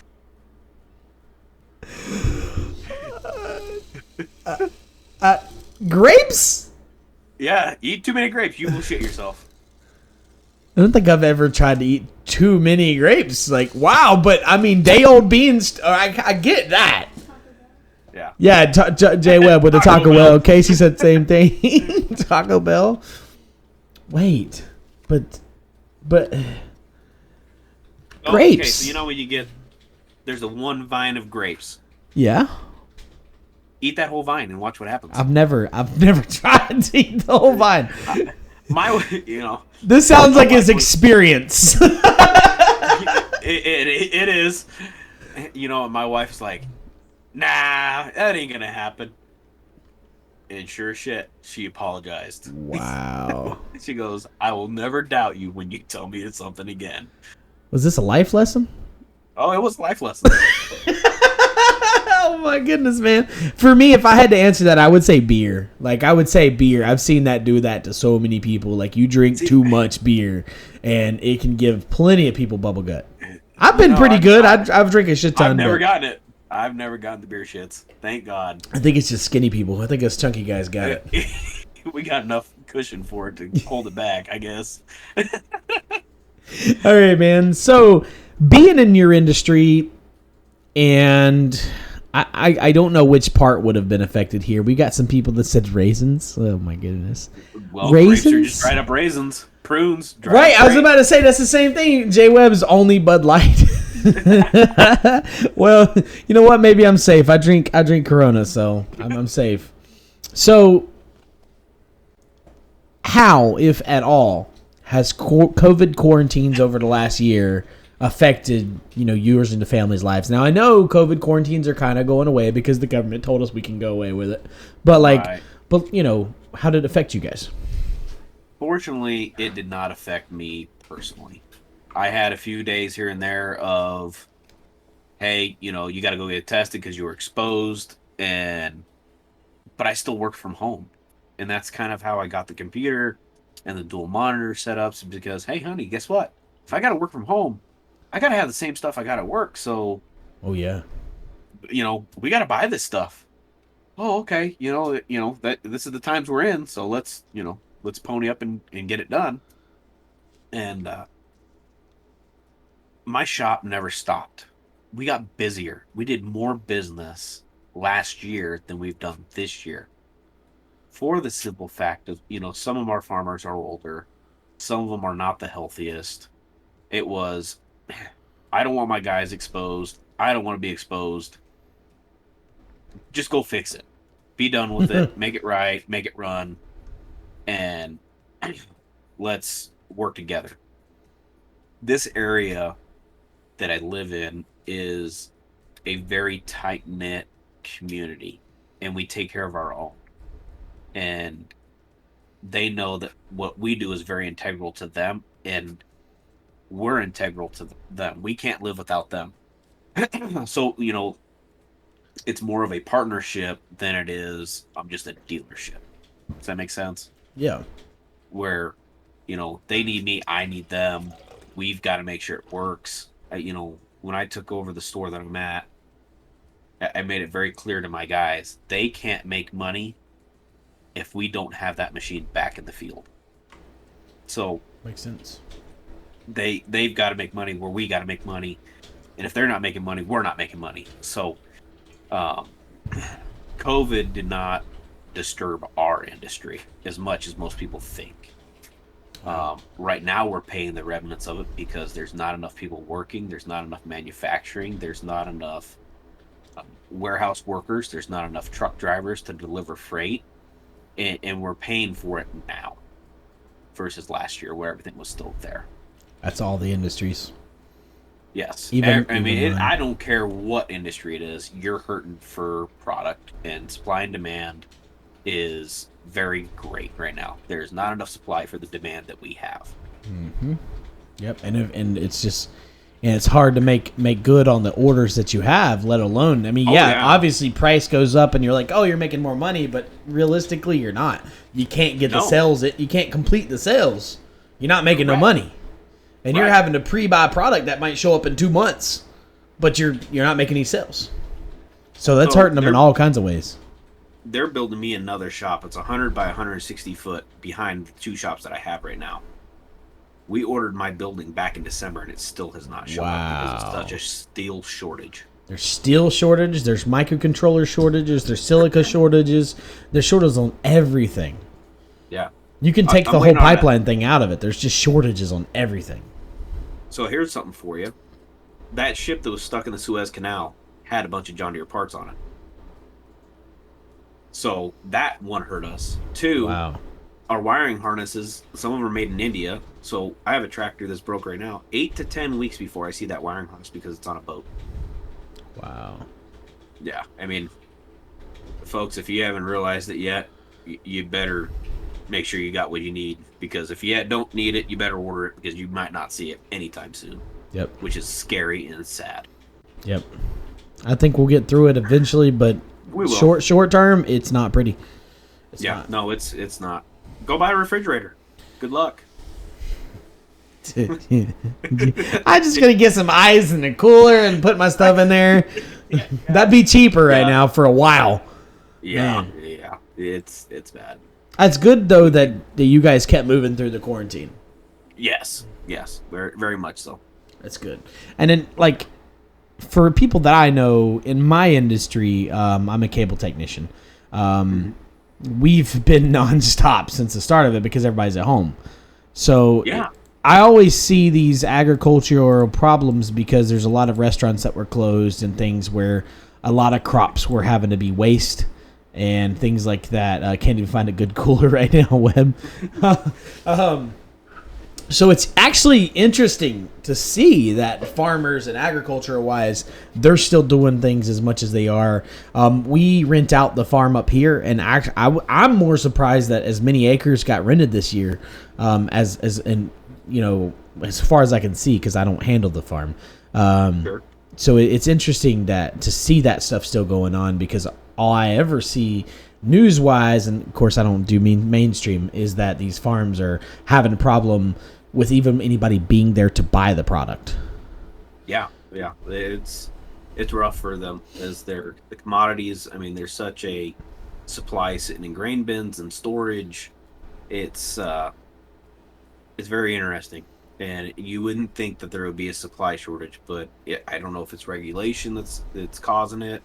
Grapes? Yeah, eat too many grapes. You will shit yourself. I don't think I've ever tried to eat too many grapes. Like, wow, but I mean, day old beans, I get that. Yeah. Yeah, Jay Webb with the Taco Bell. Casey said the same thing. Taco Bell. Wait, but grapes. Okay, so you know when you get, there's a one vine of grapes. Yeah. Eat that whole vine and watch what happens. I've never tried to eat the whole vine. This sounds like his experience. It is. My wife's like, nah, that ain't gonna happen. And sure as shit, she apologized. Wow. She goes, I will never doubt you when you tell me it's something again. Was this a life lesson? Oh, it was life lessons. Oh my goodness, man. For me, if I had to answer that, I would say beer. Like, I would say beer. I've seen that do that to so many people. Like, you drink too much beer, and it can give plenty of people bubble gut. I've been pretty good. I've drank a shit ton. I've never gotten it. I've never gotten the beer shits. Thank God. I think it's just skinny people. I think us chunky guys got it. We got enough cushion for it to hold it back, I guess. All right, man. So, being in your industry, and I don't know which part would have been affected here. We got some people that said raisins. Oh my goodness. Well, raisins? Grapes are just dried up raisins. Prunes. Right, I was about to say that's the same thing. J Webb's only Bud Light. Well, you know what? Maybe I'm safe. I drink Corona, so I'm safe. So, how, if at all, has COVID quarantines over the last year affected, yours and the family's lives? Now, I know COVID quarantines are kind of going away because the government told us we can go away with it. But right. How did it affect you guys? Fortunately, it did not affect me personally. I had a few days here and there of, hey, you got to go get tested because you were exposed, but I still worked from home. And that's kind of how I got the computer and the dual monitor setups, because, hey, honey, guess what? If I got to work from home, I got to have the same stuff I got at work. So, oh yeah, we got to buy this stuff. Oh, okay. That this is the times we're in. So let's pony up and get it done. And my shop never stopped. We got busier. We did more business last year than we've done this year. For the simple fact of, some of our farmers are older. Some of them are not the healthiest. It was, I don't want my guys exposed. I don't want to be exposed. Just go fix it. Be done with it. Make it right. Make it run. And let's work together. This area that I live in is a very tight-knit community, and we take care of our own. And they know that what we do is very integral to them, and we're integral to them. We can't live without them. So, it's more of a partnership than it is just a dealership. Does that make sense? Yeah. Where, they need me, I need them. We've got to make sure it works. When I took over the store that I'm at, I made it very clear to my guys, they can't make money if we don't have that machine back in the field. So makes sense. They've got to make money where we got to make money, and if they're not making money, we're not making money. So, COVID did not disturb our industry as much as most people think. Right now, we're paying the remnants of it because there's not enough people working. There's not enough manufacturing. There's not enough warehouse workers. There's not enough truck drivers to deliver freight. And we're paying for it now versus last year where everything was still there. That's all the industries. Yes. I don't care what industry it is. You're hurting for product, and supply and demand is very great right now. There's not enough supply for the demand that we have. Mm-hmm. Yep. And it's just, and it's hard to make good on the orders that you have, let alone, obviously price goes up and you're like, oh, you're making more money, but realistically you're not. You can't get the sales. You can't complete the sales. You're not making no money. And you're having to pre-buy product that might show up in 2 months, but you're not making any sales. So that's hurting them in all kinds of ways. They're building me another shop. It's 100 by 160 foot behind the 2 shops that I have right now. We ordered my building back in December, and it still has not shown up because it's such a steel shortage. There's steel shortage. There's microcontroller shortages. There's silica shortages. There's shortages on everything. Yeah. You can take the whole pipeline thing out of it. There's just shortages on everything. So here's something for you. That ship that was stuck in the Suez Canal had a bunch of John Deere parts on it. So that one hurt us. 2, our wiring harnesses, some of them are made in India. So I have a tractor that's broke right now. 8 to 10 weeks before I see that wiring harness because it's on a boat. Wow. Yeah. Folks, if you haven't realized it yet, you better make sure you got what you need, because if you don't need it, you better order it, because you might not see it anytime soon. Yep. Which is scary and sad. Yep. I think we'll get through it eventually, but We will. short term, it's not pretty. It's not. No, it's not. Go buy a refrigerator. Good luck. I'm just gonna get some ice in the cooler and put my stuff in there. That'd be cheaper right now for a while. Yeah, Man. yeah. It's bad. It's good though that you guys kept moving through the quarantine. Yes, very, very much so. That's good. And then, like, for people that I know in my industry, I'm a cable technician. We've been nonstop since the start of it because everybody's at home. So Yeah. I always see these agricultural problems because there's a lot of restaurants that were closed and things where a lot of crops were having to be waste and things like that. I can't even find a good cooler right now, Web. So it's actually interesting to see that farmers and agriculture-wise, they're still doing things as much as they are. We rent out the farm up here, and I'm more surprised that as many acres got rented this year as far as I can see, because I don't handle the farm. Sure. So it's interesting to see that stuff still going on, because all I ever see news-wise, and of course I don't do mainstream, is that these farms are having a problem with even anybody being there to buy the product. Yeah. It's rough for them, as the commodities. I mean, there's such a supply sitting in grain bins and storage. It's very interesting, and you wouldn't think that there would be a supply shortage, but I don't know if it's regulation that's causing it,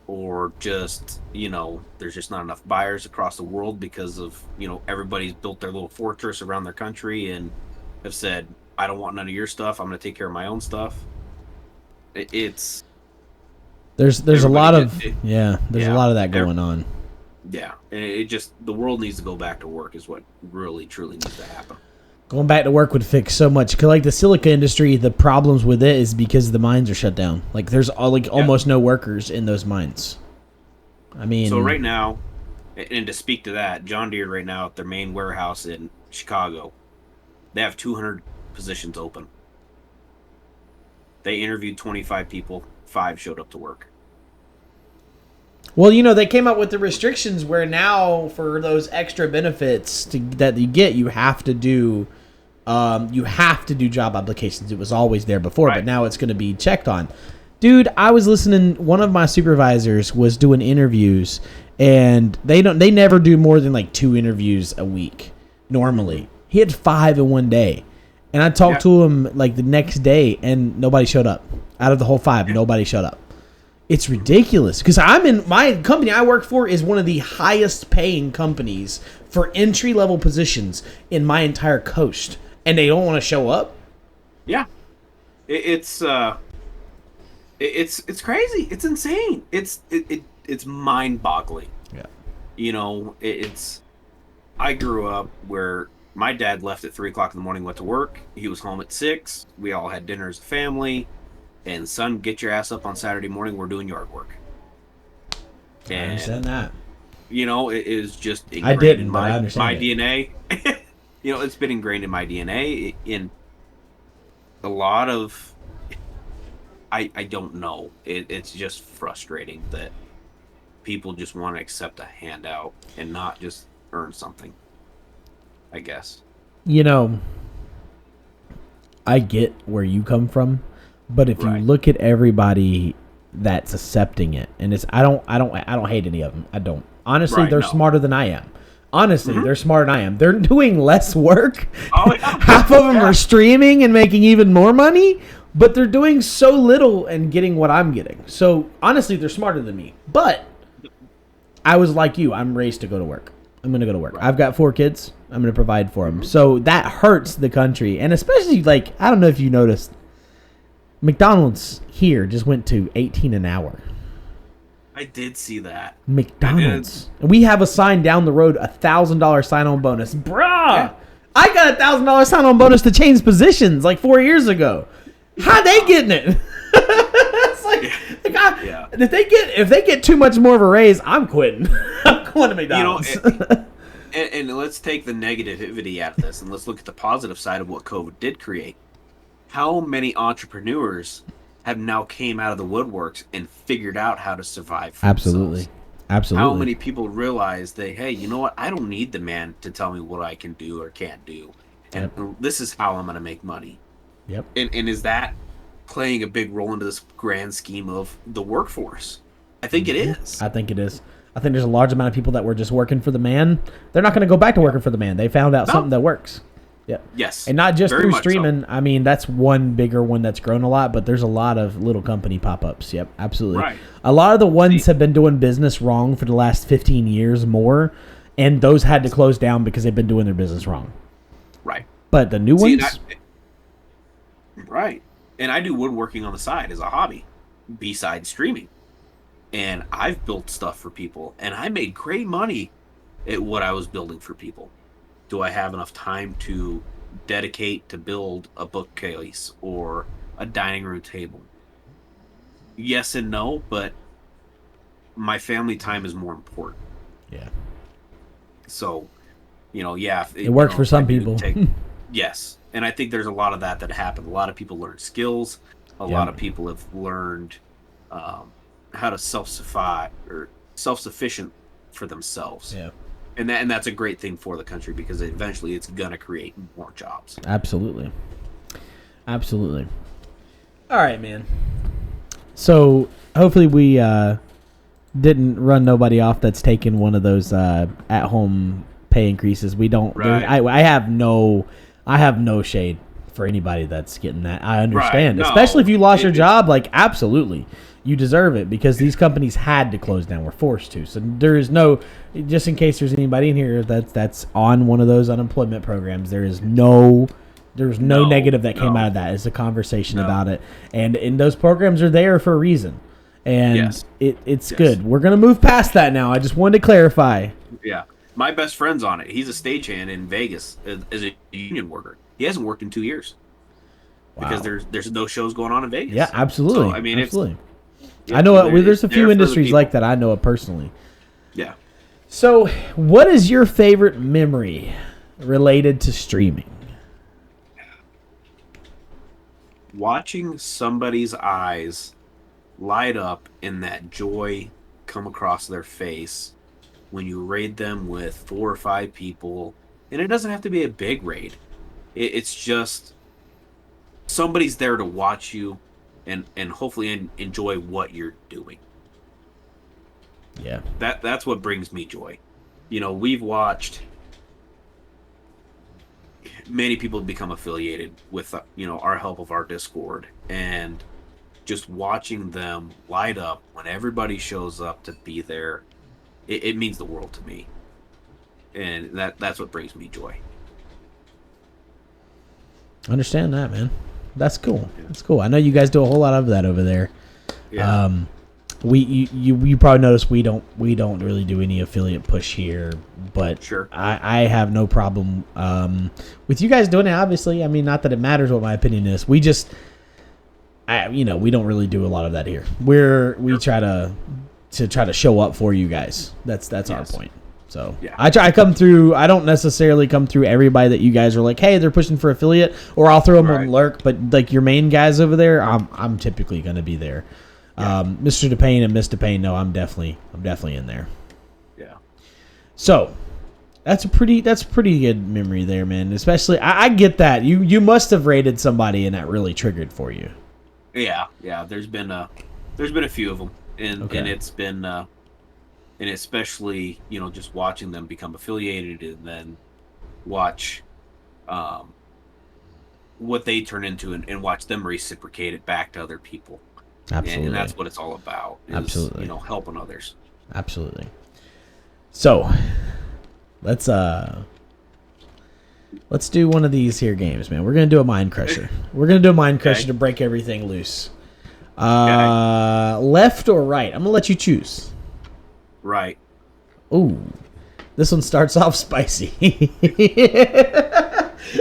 or just, there's just not enough buyers across the world because of, everybody's built their little fortress around their country and have said, I don't want none of your stuff. I'm going to take care of my own stuff. There's a lot of a lot of that going on. Yeah, and the world needs to go back to work is what really truly needs to happen. Going back to work would fix so much. Because like the silica industry, the problems with it is because the mines are shut down. Like there's almost no workers in those mines. I mean, so right now, and to speak to that, John Deere right now at their main warehouse in Chicago, they have 200 positions open. They interviewed 25 people, 5 showed up to work. Well, they came up with the restrictions where now for those extra benefits that you get, you have to do job applications. It was always there before, but now it's going to be checked on. Dude, I was listening. One of my supervisors was doing interviews, and they never do more than like 2 interviews a week normally. He had 5 in one day, and I talked to him like the next day, and nobody showed up. Out of the whole 5, nobody showed up. It's ridiculous, because I'm in my company I work for is one of the highest paying companies for entry level positions in my entire coast, and they don't want to show up. Yeah, it's crazy. It's insane. It's mind boggling. Yeah, I grew up where my dad left at 3:00 in the morning, went to work. He was home at 6. We all had dinner as a family. And son, get your ass up on Saturday morning. We're doing yard work. And, I understand that. It is just ingrained in my DNA. you know, it's been ingrained in my DNA. In a lot of, I don't know. It's just frustrating that people just want to accept a handout and not just earn something, I guess. You know, I get where you come from, but if you look at everybody that's accepting it, and it's I don't hate any of them. I don't. Honestly, they're smarter than I am. Honestly, they're smarter than I am. They're doing less work. Oh, yeah. Half of them are streaming and making even more money, but they're doing so little and getting what I'm getting. So, honestly, they're smarter than me. But I was like you. I'm raised to go to work. I'm going to go to work. Right. I've got 4 kids. I'm going to provide for them. So, that hurts the country. And especially, like, I don't know if you noticed, McDonald's here just went to $18 an hour. I did see that. McDonald's. We have a sign down the road, $1,000 sign-on bonus. Bruh! Yeah. I got a $1,000 sign-on bonus to change positions like 4 years ago. How they getting it? It's like, if they get too much more of a raise, I'm quitting. I'm not going to McDonald's. And let's take the negativity out of this, and let's look at the positive side of what COVID did create. How many entrepreneurs have now came out of the woodworks and figured out how to survive for themselves? Absolutely. How many people realize that, hey, you know what? I don't need the man to tell me what I can do or can't do. And this is how I'm going to make money. Yep. And is that playing a big role into this grand scheme of the workforce? I think it is. I think it is. I think there's a large amount of people that were just working for the man. They're not going to go back to working for the man. They found out something that works. Yep. Yes. And not just through streaming. So. I mean, that's one bigger one that's grown a lot, but there's a lot of little company pop-ups. Yep, absolutely. Right. A lot of the ones have been doing business wrong for the last 15 years more, and those had to close down because they've been doing their business wrong. Right. But the new ones... Right. And I do woodworking on the side as a hobby, besides streaming. And I've built stuff for people, and I made great money at what I was building for people. Do I have enough time to dedicate to build a bookcase or a dining room table? Yes and no, but my family time is more important. Yeah. So, yeah. It works for some people. Yes. And I think there's a lot of that happened. A lot of people learned skills. A lot of people have learned how to self-sufficient for themselves. Yeah. And that's a great thing for the country because eventually it's going to create more jobs. Absolutely. All right, man. So hopefully we didn't run nobody off that's taken one of those at-home pay increases. We don't. Right. I have no shade for anybody that's getting that. I understand, especially if you lost your job. Like, absolutely. You deserve it because these companies had to close down. We're forced to. So there is no, just in case there's anybody in here that's on one of those unemployment programs, there's no negative that came out of that. It's a conversation about it. And those programs are there for a reason. And it's good. We're going to move past that now. I just wanted to clarify. Yeah. My best friend's on it. He's a stagehand in Vegas as a union worker. He hasn't worked in 2 years. Wow. Because there's no shows going on in Vegas. Yeah, absolutely. So, I mean, absolutely. I know there's a few industries like that I know of personally. Yeah. So, what is your favorite memory related to streaming? Watching somebody's eyes light up and that joy come across their face when you raid them with 4 or 5 people. And it doesn't have to be a big raid. It's just somebody's there to watch you and hopefully enjoy what you're doing. Yeah. That's what brings me joy. We've watched many people become affiliated with, our help of our Discord, and just watching them light up when everybody shows up to be there, it means the world to me. And that's what brings me joy. Understand that, man. That's cool. Yeah. That's cool. I know you guys do a whole lot of that over there. Yeah. You probably noticed we don't really do any affiliate push here, but sure. I have no problem with you guys doing it. Obviously, I mean, not that it matters what my opinion is. We just, we don't really do a lot of that here. We try to show up for you guys. That's our point. So yeah. I come through. I don't necessarily come through everybody that you guys are like, hey, they're pushing for affiliate, or I'll throw them on lurk. But like your main guys over there, I'm typically going to be there. Yeah. Mr. DePayne and Miss DePayne, no, I'm definitely in there. Yeah. So that's a pretty good memory there, man. Especially, I get that you must have rated somebody and that really triggered for you. Yeah. There's been a few of them, and it's been. And especially, just watching them become affiliated and then watch what they turn into and watch them reciprocate it back to other people. Absolutely. And that's what it's all about. Absolutely. Helping others. Absolutely. So, let's do one of these here games, man. We're going to do a Mind Crusher. We're going to do a Mind Crusher to break everything loose. Left or right? I'm going to let you choose. Right. Ooh, this one starts off spicy.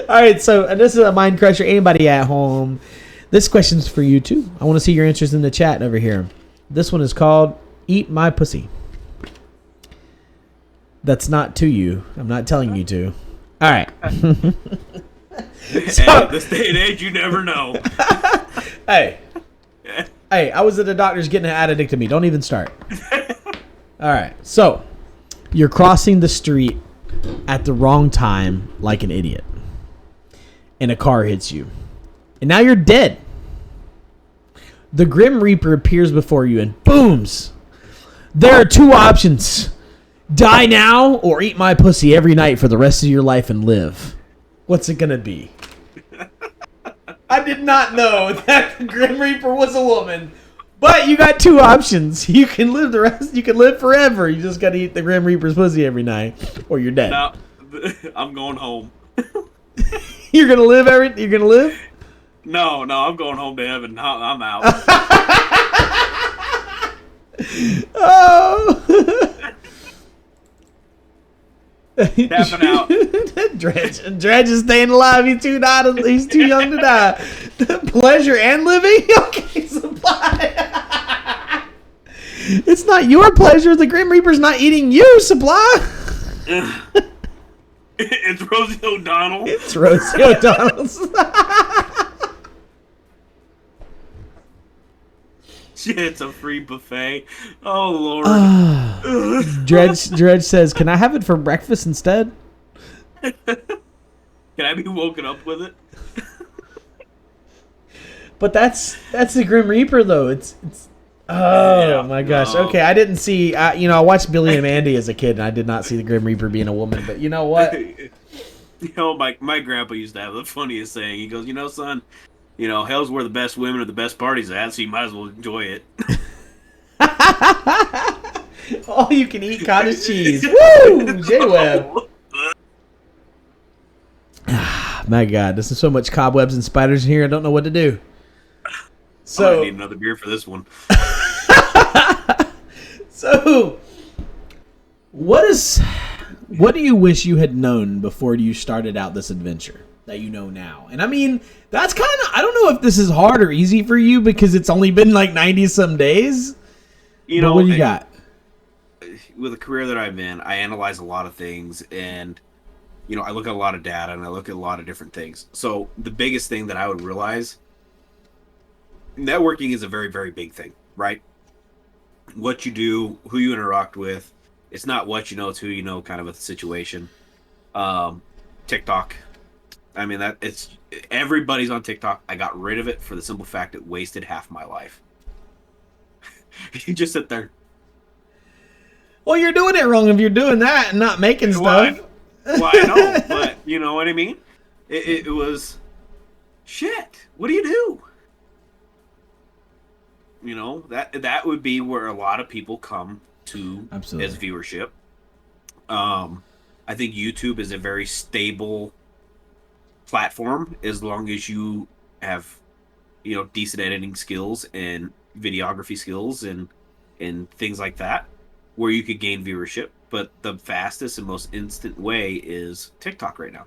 All right, so this is a Mind Crusher. Anybody at home? This question's for you too. I want to see your interest in the chat over here. This one is called "Eat My Pussy." That's not to you. I'm not telling you to. All right. Hey, this day and age, you never know. Hey, I was at the doctor's getting an addictomy. Don't even start. All right. So, you're crossing the street at the wrong time like an idiot. And a car hits you. And now you're dead. The Grim Reaper appears before you and booms. There are two options. Die now or eat my pussy every night for the rest of your life and live. What's it going to be? I did not know that the Grim Reaper was a woman. But you got two options. You can live the rest. You can live forever. You just got to eat the Grim Reaper's pussy every night or you're dead. Now, I'm going home. You're going to live You're going to live? No, I'm going home to heaven. I'm out. Oh. Tapping out. Dredge is staying alive. He's too young to die. Pleasure and living? Okay, Supply. It's not your pleasure. The Grim Reaper's not eating you, Supply. It's Rosie O'Donnell. It's Rosie O'Donnell's. It's a free buffet. Oh, Lord. Dredge says, can I have it for breakfast instead? Can I be woken up with it? But that's the Grim Reaper, though. It's my gosh. No. Okay, I didn't see. I watched Billy and Mandy as a kid, and I did not see the Grim Reaper being a woman. But you know what? My grandpa used to have the funniest saying. He goes, son, hell's where the best women or the best parties are at, so you might as well enjoy it. All you can eat cottage cheese. Woo! J-Web. My God, this is so much cobwebs and spiders in here. I don't know what to do. So I need another beer for this one. So, what do you wish you had known before you started out this adventure that you know now? And I mean, that's kind of, I don't know if this is hard or easy for you because it's only been like 90 some days. What do you got? With the career that I'm in, I analyze a lot of things and, I look at a lot of data and I look at a lot of different things. So the biggest thing that I would realize, networking is a very, very big thing, right? What you do, who you interact with, it's not what you know, it's who you know, kind of a situation. TikTok. I mean, everybody's on TikTok. I got rid of it for the simple fact it wasted half my life. You just sit there. Well, you're doing it wrong if you're doing that and not making stuff. Well, I know, but you know what I mean? It was, shit, what do you do? That would be where a lot of people come to. Absolutely. As viewership. I think YouTube is a very stable platform as long as you have, decent editing skills and videography skills and things like that, where you could gain viewership. But the fastest and most instant way is TikTok right now.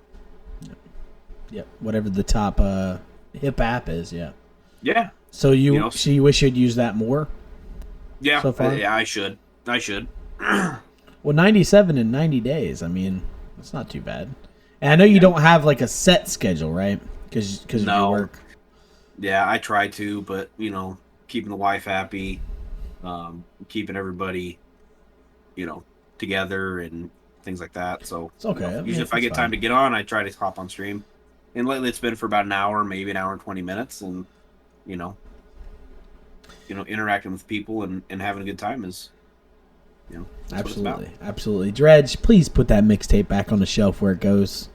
Yep. Whatever the top hip app is, yeah. Yeah. So you wish you'd use that more? Yeah. So far? Yeah, I should. Well, 97 in 90 days. I mean, that's not too bad. And I know you don't have like a set schedule, right? Because of your work. Yeah, I try to, but keeping the wife happy, keeping everybody, together and things like that. So it's okay. Usually, if I get time to get on, I try to hop on stream. And lately, it's been for about an hour, maybe an hour and 20 minutes, and interacting with people and having a good time is, absolutely. Dredge, please put that mixtape back on the shelf where it goes.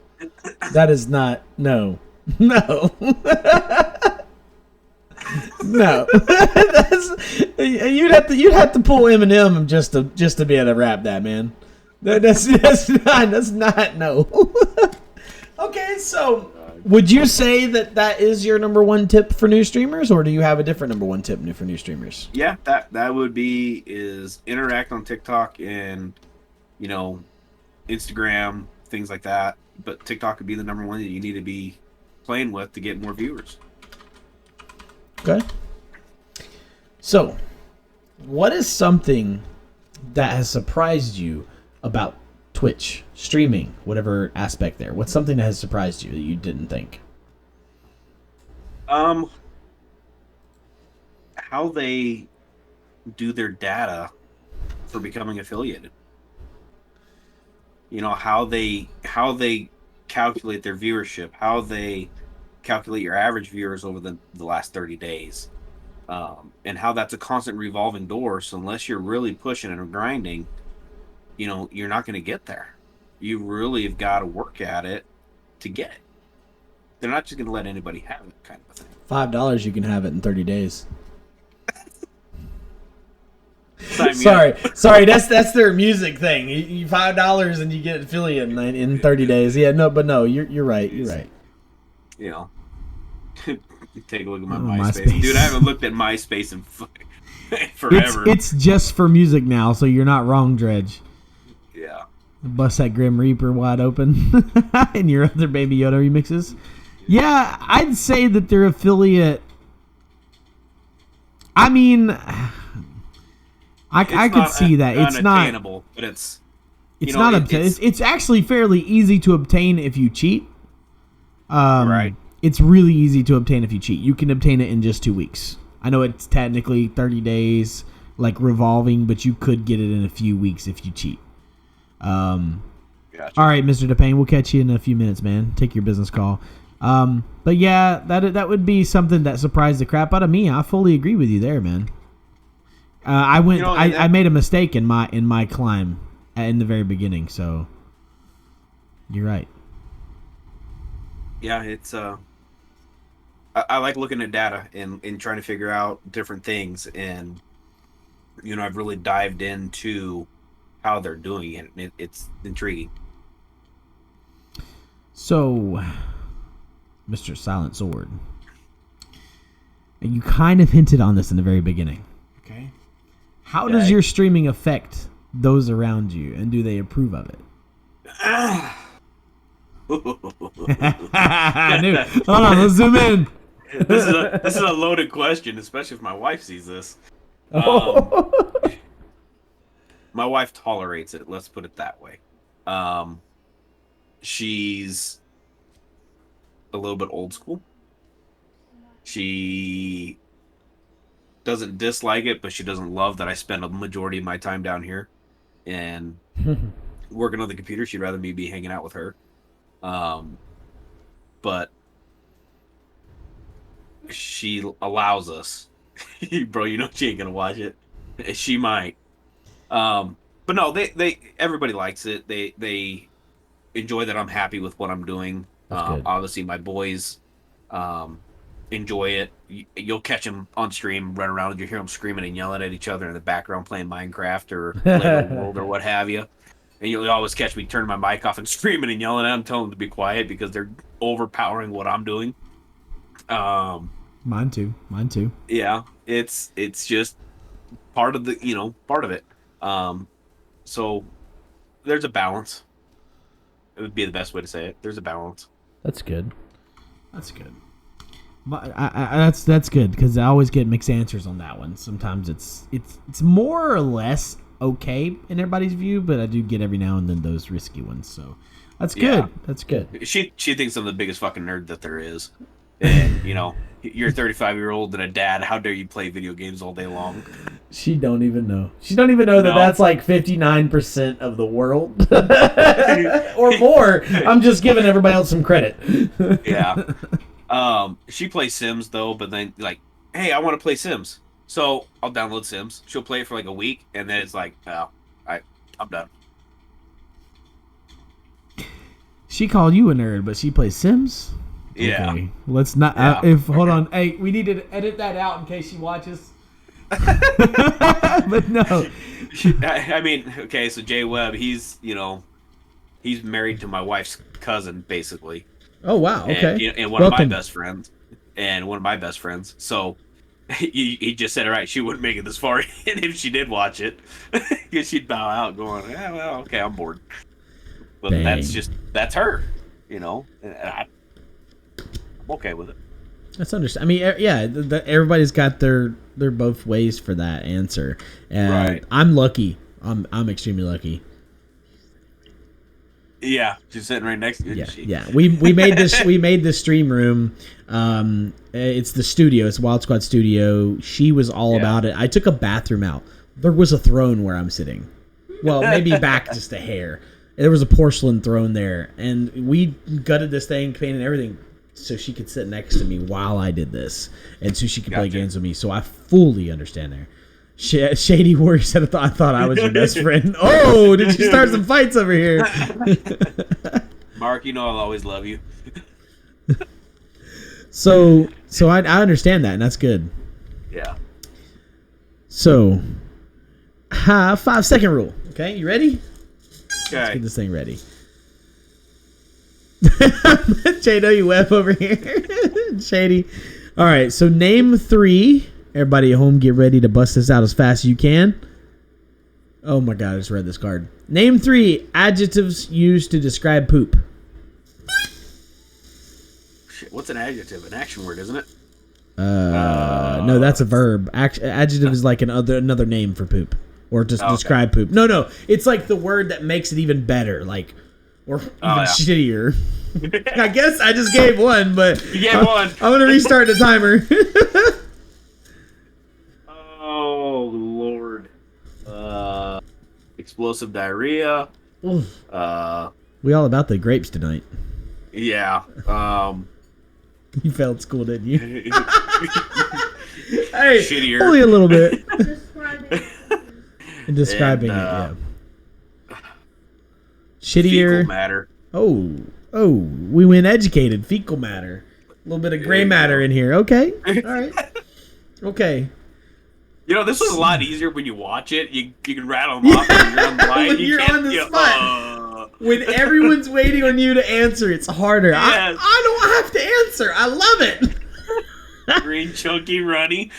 That is not no. No. You'd have to pull Eminem just to be able to rap that, man. That's not no. Okay, so would you say that is your number one tip for new streamers, or do you have a different number one tip for new streamers? Yeah, that would be is interact on TikTok and Instagram, things like that. But TikTok would be the number one that you need to be playing with to get more viewers. Okay. So, what is something that has surprised you about Twitch, streaming, whatever aspect there? What's something that has surprised you that you didn't think? How they do their data for becoming affiliated. You know, how they calculate their viewership, how they calculate your average viewers over the last 30 days. And how that's a constant revolving door. So unless you're really pushing and grinding, you know, you're not going to get there. You really have got to work at it to get it. They're not just going to let anybody have it, kind of a thing. $5, you can have it in 30 days. Sorry, that's their music thing. You $5 and you get affiliate in 30 days. Yeah, no, you're right. You're right. You know, take a look at my MySpace. Dude, I haven't looked at MySpace in forever. It's just for music now, so you're not wrong, Dredge. Yeah. Bust that Grim Reaper wide open and your other Baby Yoda remixes. Yeah, I'd say that their affiliate. I mean, I could see that it's not unattainable, but it's not obtainable. It's actually fairly easy to obtain if you cheat. Right. It's really easy to obtain if you cheat. You can obtain it in just 2 weeks. I know it's technically 30 days, like revolving, but you could get it in a few weeks if you cheat. Gotcha. All right, Mr. DePayne, we'll catch you in a few minutes, man. Take your business call. But yeah, that would be something that surprised the crap out of me. I fully agree with you there, man. I made a mistake in my climb in the very beginning, so you're right. Yeah, it's I like looking at data and trying to figure out different things, and you know, I've really dived into how they're doing it. It's intriguing. So, Mr. Silent Sword, and you kind of hinted on this in the very beginning. Okay. How does your streaming affect those around you, and do they approve of it? I knew. Hold on, let's zoom in. This is a loaded question, especially if my wife sees this. My wife tolerates it. Let's put it that way. She's a little bit old school. She doesn't dislike it, but she doesn't love that I spend a majority of my time down here and working on the computer. She'd rather me be hanging out with her. But she allows us. Bro, you know she ain't gonna watch it. She might. But no, they everybody likes it. They enjoy that I'm happy with what I'm doing. Obviously my boys enjoy it. You'll catch them on stream, run around, and you hear them screaming and yelling at each other in the background playing Minecraft or Lego World or what have you. And you'll always catch me turning my mic off and screaming and yelling at them, telling them to be quiet because they're overpowering what I'm doing. Mine too. Yeah, it's just part of it. So there's a balance. It would be the best way to say it. There's a balance. That's good. That's good because I always get mixed answers on that one. Sometimes it's more or less okay in everybody's view, but I do get every now and then those risky ones. So that's good. Yeah. That's good. She thinks I'm the biggest fucking nerd that there is, and you know, you're a 35-year-old and a dad. How dare you play video games all day long? She don't even know. She don't even know that that's like 59% of the world or more. I'm just giving everybody else some credit. Yeah. She plays Sims though, but then like, hey, I want to play Sims, so I'll download Sims. She'll play it for like a week, and then it's like, oh, I'm done. She called you a nerd, but she plays Sims. Yeah. Okay. Let's not. Hold on. Hey, we need to edit that out in case she watches. But no. I mean, okay. So Jay Webb, he's married to my wife's cousin, basically. Oh wow. Okay. And one of my best friends. So he just said, all right, she wouldn't make it this far, and if she did watch it, she'd bow out, going, yeah, well, okay, I'm bored. But Dang. that's her, you know. And I'm okay with it. That's understandable. I mean, yeah, everybody's got their both ways for that answer. And right. I'm lucky. I'm extremely lucky. Yeah, she's sitting right next to you. Yeah. We made this stream room. It's the studio. It's Wild Squad Studio. She was all about it. I took a bathroom out. There was a throne where I'm sitting. Well, maybe back just a hair. There was a porcelain throne there, and we gutted this thing, painted everything, so she could sit next to me while I did this, and so she could play games with me. So I fully understand there. Shady Warrior said, I thought I was your best friend. Oh, did you start some fights over here? Mark, you know I'll always love you. So I understand that, and that's good. Yeah. So, 5-second rule. Okay, you ready? Okay. Let's get this thing ready. J.W. Webb over here. Shady. All right, so name 3. Everybody at home, get ready to bust this out as fast as you can. Oh my God, I just read this card. Name 3 adjectives used to describe poop. Shit, what's an adjective? An action word, isn't it? No, that's a verb. Adjective is like another name for poop, or just describe poop. No, it's like the word that makes it even better, like, or even shittier. I guess I just gave one, but you gave one. I'm gonna restart the timer. Oh Lord! Explosive diarrhea. We all about the grapes tonight. Yeah. You failed school, didn't you? Hey, shittier. only a little bit. Describing it, yeah. Shittier. Fecal matter. Oh, we went educated. Fecal matter. A little bit of gray matter in here. Okay. All right. Okay. You know, this was a lot easier when you watch it. You can rattle them off when you're on the line. When you're on the spot. When everyone's waiting on you to answer, it's harder. Yes. I don't have to answer. I love it. Green, chunky, runny.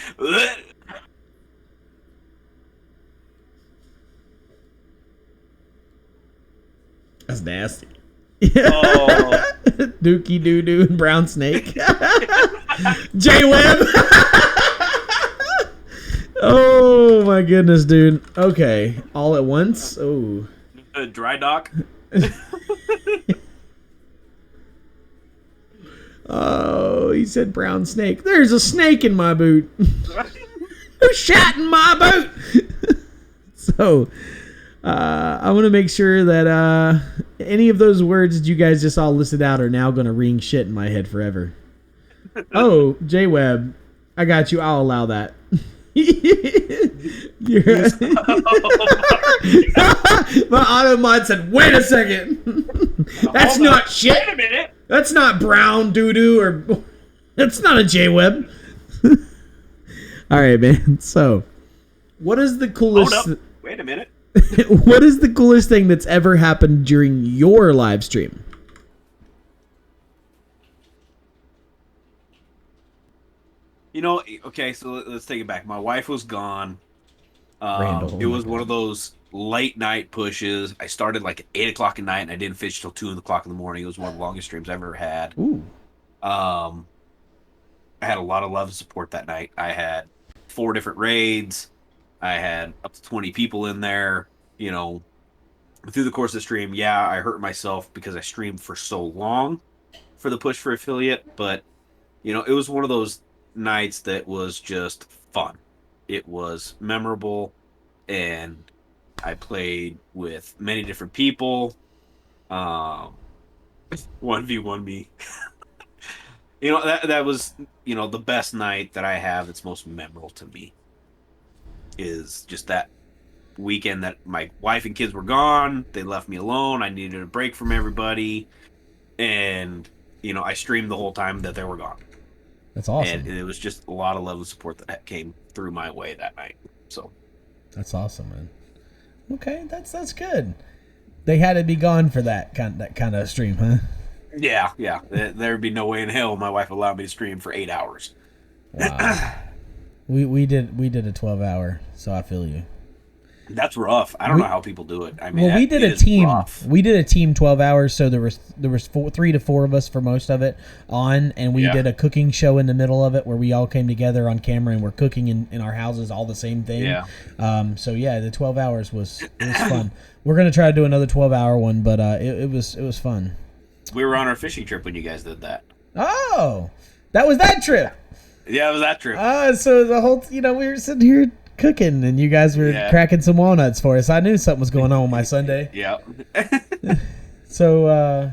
That's nasty. Oh. Dookie doo doo and brown snake. J Webb. Oh my goodness, dude. Okay, all at once. Oh. Dry dock. Oh, he said brown snake. There's a snake in my boot. Who shat in my boot? So, I want to make sure that any of those words that you guys just all listed out are now going to ring shit in my head forever. Oh, J Webb, I got you. I'll allow that. My auto mod said, "Wait a second, that's not shit. Wait a minute, that's not brown doo doo, or that's not a J Webb." All right, man. So, what is the coolest? Hold up. Wait a minute. What is the coolest thing that's ever happened during your live stream? You know, okay, so let's take it back. My wife was gone. Randall, it was one of those late night pushes. I started like at 8 o'clock at night, and I didn't finish till 2 o'clock in the morning. It was one of the longest streams I've ever had. Ooh. I had a lot of love and support that night. I had 4 different raids. I had up to 20 people in there. You know, through the course of the stream, yeah, I hurt myself because I streamed for so long for the push for affiliate. But, you know, it was one of those nights that was just fun. It was memorable, and I played with many different people. 1v1 me. You know, that was, you know, the best night that I have that's most memorable to me is just that weekend that my wife and kids were gone. They left me alone. I needed a break from everybody. And, you know, I streamed the whole time that they were gone. That's awesome. And it was just a lot of love and support that came through my way that night. So that's awesome, man. Okay, that's good. They had to be gone for that kind of stream, huh? Yeah. There'd be no way in hell my wife allowed me to stream for 8 hours. Wow. we did a 12-hour, so I feel you. That's rough. I don't know how people do it. I mean, well, we did a team. Rough. We did a team 12 hours, so there was 3 to 4 of us for most of it on, and we did a cooking show in the middle of it where we all came together on camera and we're cooking in our houses all the same thing. Yeah. So yeah, the 12 hours was fun. We're gonna try to do another 12-hour one, but it was fun. We were on our fishing trip when you guys did that. Oh, that was that trip. Yeah, it was that trip. So the whole, we were sitting here cooking, and you guys were cracking some walnuts for us. I knew something was going on with my Sunday. Yeah. So,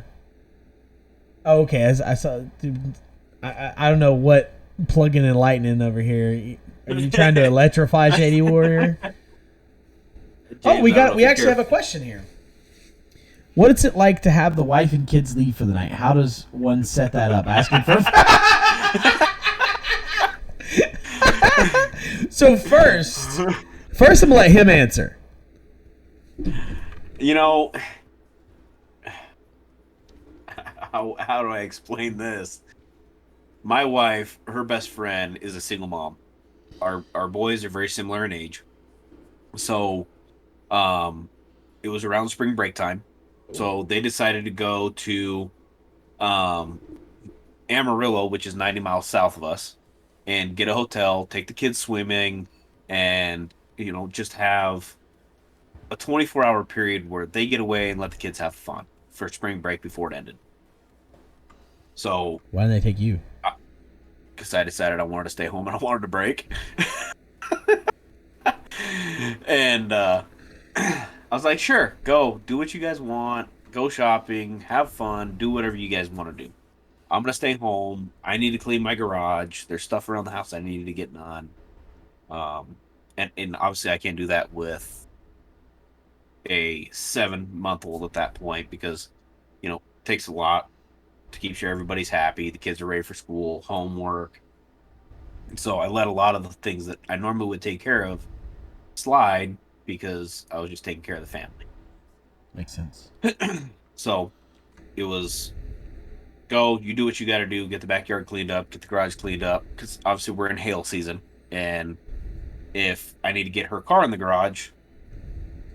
okay, I saw. Dude, I don't know what plugging and lightning over here. Are you trying to electrify Shady Warrior? James, We actually have a question here. What is it like to have the wife and kids leave for the night? How does one set that up? Asking for. So first I'm gonna let him answer. How do I explain this? My wife, her best friend, is a single mom. Our boys are very similar in age, so it was around spring break time. So they decided to go to Amarillo, which is 90 miles south of us, and get a hotel, take the kids swimming, and just have a 24-hour period where they get away and let the kids have fun for spring break before it ended. So why didn't they take you? Because I decided I wanted to stay home and I wanted to break. And I was like, sure, go do what you guys want, go shopping, have fun, do whatever you guys want to do. I'm gonna stay home. I need to clean my garage. There's stuff around the house I needed to get done. And obviously I can't do that with a 7-month-old at that point because it takes a lot to keep sure everybody's happy. The kids are ready for school, homework. And so I let a lot of the things that I normally would take care of slide because I was just taking care of the family. Makes sense. So it was go, you do what you got to do, get the backyard cleaned up, get the garage cleaned up, because obviously we're in hail season, and if I need to get her car in the garage,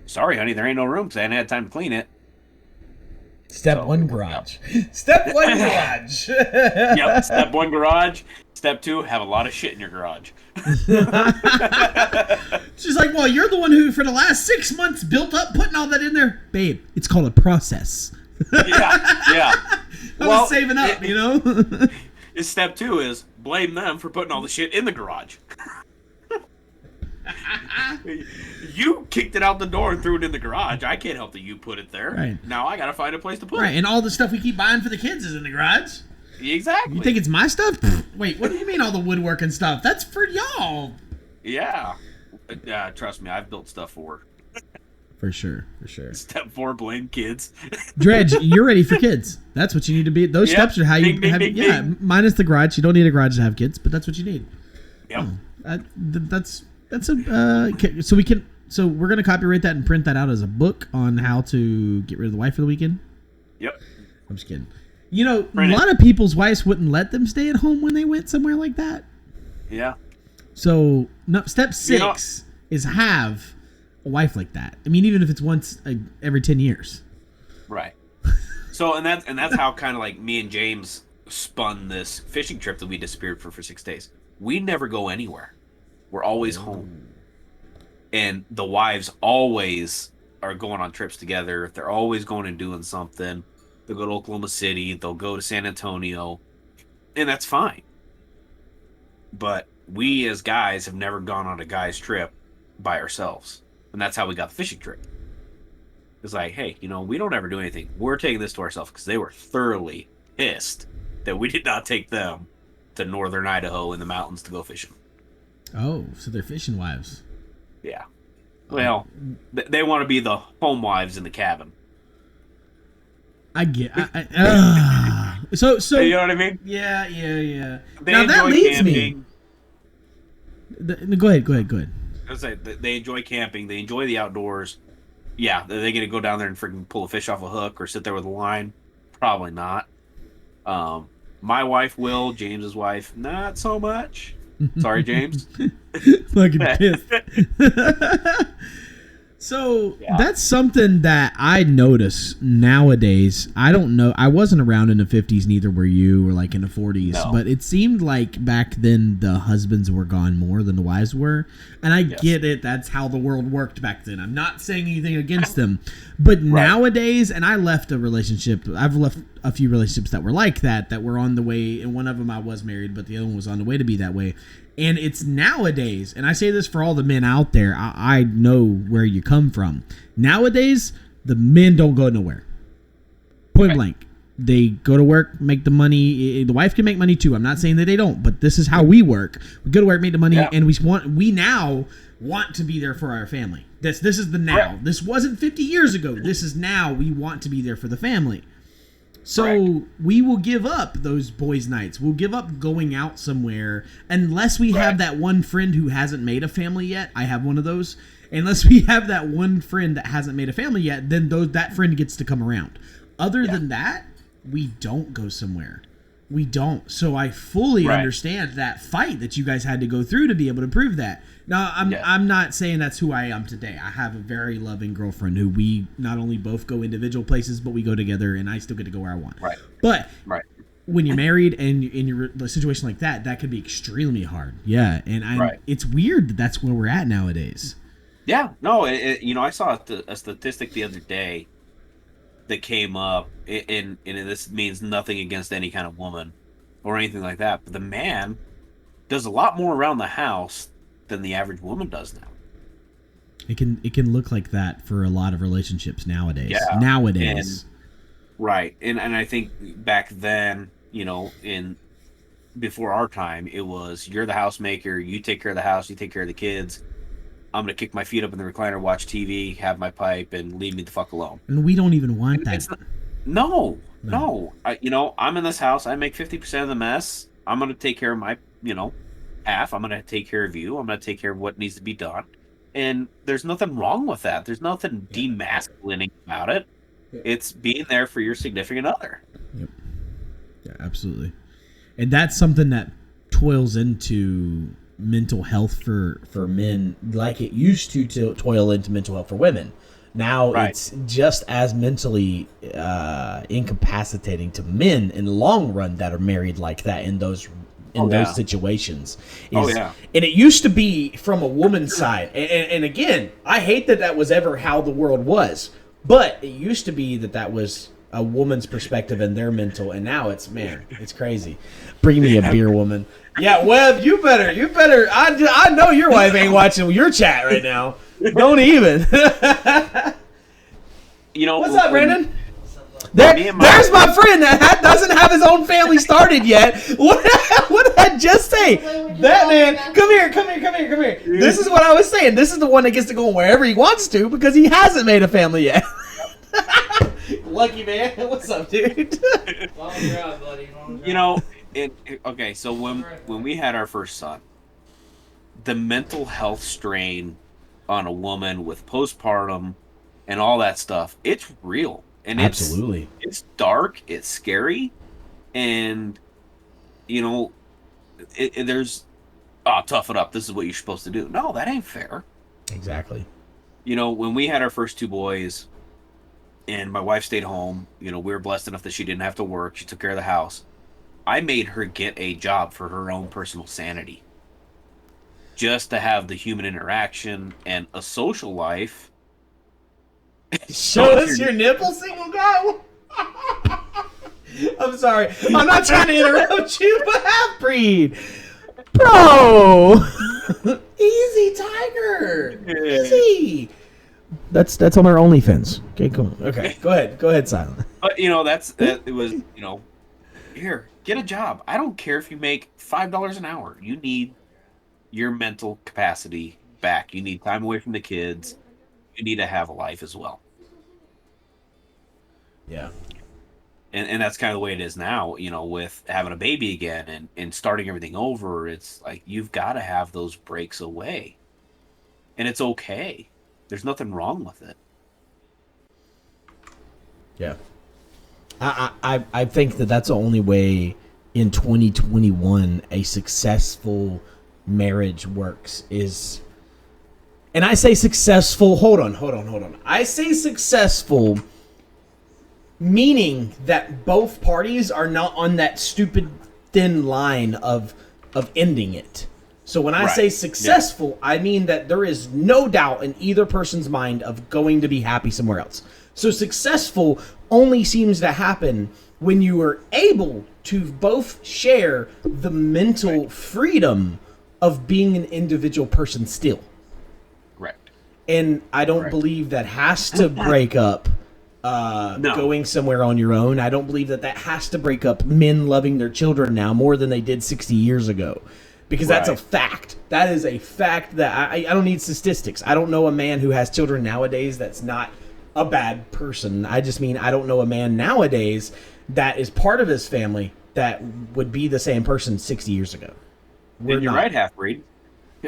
sorry honey, there ain't no room because I hadn't had time to clean it. Step one, garage. Step one, garage. Yep, step one, garage. Step two, have a lot of shit in your garage. She's like, well, you're the one who, for the last 6 months, built up putting all that in there. Babe, it's called a process. Yeah. I was saving up, Step two is blame them for putting all the shit in the garage. You kicked it out the door and threw it in the garage. I can't help that you put it there. Right. Now I gotta find a place to put it. Right, and all the stuff we keep buying for the kids is in the garage. Exactly. You think it's my stuff? Wait, what do you mean all the woodworking stuff? That's for y'all. Yeah. Trust me, I've built stuff for her. For sure. Step 4, blame kids. Dredge, you're ready for kids. That's what you need to be. Those steps are how you have. Ding. Minus the garage. You don't need a garage to have kids, but that's what you need. Yep. That's a. So we're gonna copyright that and print that out as a book on how to get rid of the wife for the weekend. Yep. I'm just kidding. A lot of people's wives wouldn't let them stay at home when they went somewhere like that. Yeah. So step 6 is have a wife like that. I mean, even if it's once every 10 years. Right. So and that's how kind of like me and James spun this fishing trip that we disappeared for 6 days. We never go anywhere. We're always home. And the wives always are going on trips together. They're always going and doing something. They'll go to Oklahoma City. They'll go to San Antonio. And that's fine. But we as guys have never gone on a guy's trip by ourselves. And that's how we got the fishing trip. It's like, hey, we don't ever do anything. We're taking this to ourselves because they were thoroughly pissed that we did not take them to northern Idaho in the mountains to go fishing. Oh, so they're fishing wives. Yeah. Well, they want to be the home wives in the cabin. I get. So you know what I mean? Yeah. They now that leads camping. me. Go ahead. I was say they enjoy camping. They enjoy the outdoors. Yeah, are they going to go down there and freaking pull a fish off a hook or sit there with a line? Probably not. My wife will. James's wife, not so much. Sorry, James. Fucking pissed. So that's something that I notice nowadays. I don't know. I wasn't around in the 50s, neither were you, or like in the 40s. No. But it seemed like back then the husbands were gone more than the wives were. And I get it. That's how the world worked back then. I'm not saying anything against them. But nowadays, and I left a relationship. I've left a few relationships that were like that were on the way. And one of them I was married, but the other one was on the way to be that way. And it's nowadays, and I say this for all the men out there, I know where you come from. Nowadays, the men don't go nowhere. Point blank. They go to work, make the money. The wife can make money too. I'm not saying that they don't, but this is how we work. We go to work, make the money, and we now want to be there for our family. This is the now. Right. This wasn't 50 years ago. This is now. We want to be there for the family. So we will give up those boys' nights. We'll give up going out somewhere unless we have that one friend who hasn't made a family yet. I have one of those. Unless we have that one friend that hasn't made a family yet, then that friend gets to come around. Other than that, we don't go somewhere. We don't. So I fully understand that fight that you guys had to go through to be able to prove that. Now, I'm not saying that's who I am today. I have a very loving girlfriend who we not only both go individual places, but we go together, and I still get to go where I want. Right. But when you're married and in your situation like that, that could be extremely hard. Yeah, and it's weird that that's where we're at nowadays. Yeah. No, I saw a statistic the other day that came up, and this means nothing against any kind of woman or anything like that, but the man does a lot more around the house than the average woman does now. It can look like that for a lot of relationships nowadays. Yeah. Nowadays. And I think back then, before our time, it was you're the housemaker, you take care of the house, you take care of the kids. I'm going to kick my feet up in the recliner, watch TV, have my pipe, and leave me the fuck alone. And we don't even want that. No. I'm in this house. I make 50% of the mess. I'm going to take care of my, half. I'm going to take care of you. I'm going to take care of what needs to be done. And there's nothing wrong with that. There's nothing demasculating about it. It's being there for your significant other. Yep. Yeah, absolutely. And that's something that toils into mental health for men like it used to toil into mental health for women. Now it's just as mentally incapacitating to men in the long run that are married like that in those situations. And it used to be from a woman's side. And again, I hate that was ever how the world was. But it used to be that was a woman's perspective and their mental, and now it's crazy. Bring me a beer, woman. Yeah, Webb, you better. I know your wife ain't watching your chat right now. Don't even. What's up, Brandon? There's my friend that doesn't have his own family started yet. What did I just say? That man, come here. This is what I was saying. This is the one that gets to go wherever he wants to because he hasn't made a family yet. Lucky man. What's up, dude? Okay, so when we had our first son, the mental health strain on a woman with postpartum and all that stuff, it's real. And absolutely. It's dark, it's scary, and there's tough it up. This is what you're supposed to do. No, that ain't fair. Exactly. When we had our first two boys and my wife stayed home, we were blessed enough that she didn't have to work. She took care of the house. I made her get a job for her own personal sanity. Just to have the human interaction and a social life. Show us your nipple, single guy. I'm sorry. I'm not trying to interrupt you, but half-breed. Bro. Easy, Tiger. Easy. That's on our OnlyFans. Okay, cool. Okay, go ahead, Silent. But it was here, get a job. I don't care if you make $5 an hour. You need your mental capacity back. You need time away from the kids. You need to have a life as well. Yeah. And that's kind of the way it is now, with having a baby again and starting everything over. It's like you've got to have those breaks away. And it's okay. There's nothing wrong with it. Yeah. I think that's the only way in 2021 a successful marriage works is, And I say successful. Hold on. I say successful, meaning that both parties are not on that stupid thin line of ending it. So when I say successful, I mean that there is no doubt in either person's mind of going to be happy somewhere else. So successful only seems to happen when you are able to both share the mental freedom of being an individual person still. Correct. And I don't believe that has to break up going somewhere on your own. I don't believe that has to break up men loving their children now more than they did 60 years ago. Because that's a fact. That is a fact that I don't need statistics. I don't know a man who has children nowadays that's not a bad person. I just mean I don't know a man nowadays that is part of his family that would be the same person 60 years ago. You're right, Half-Breed.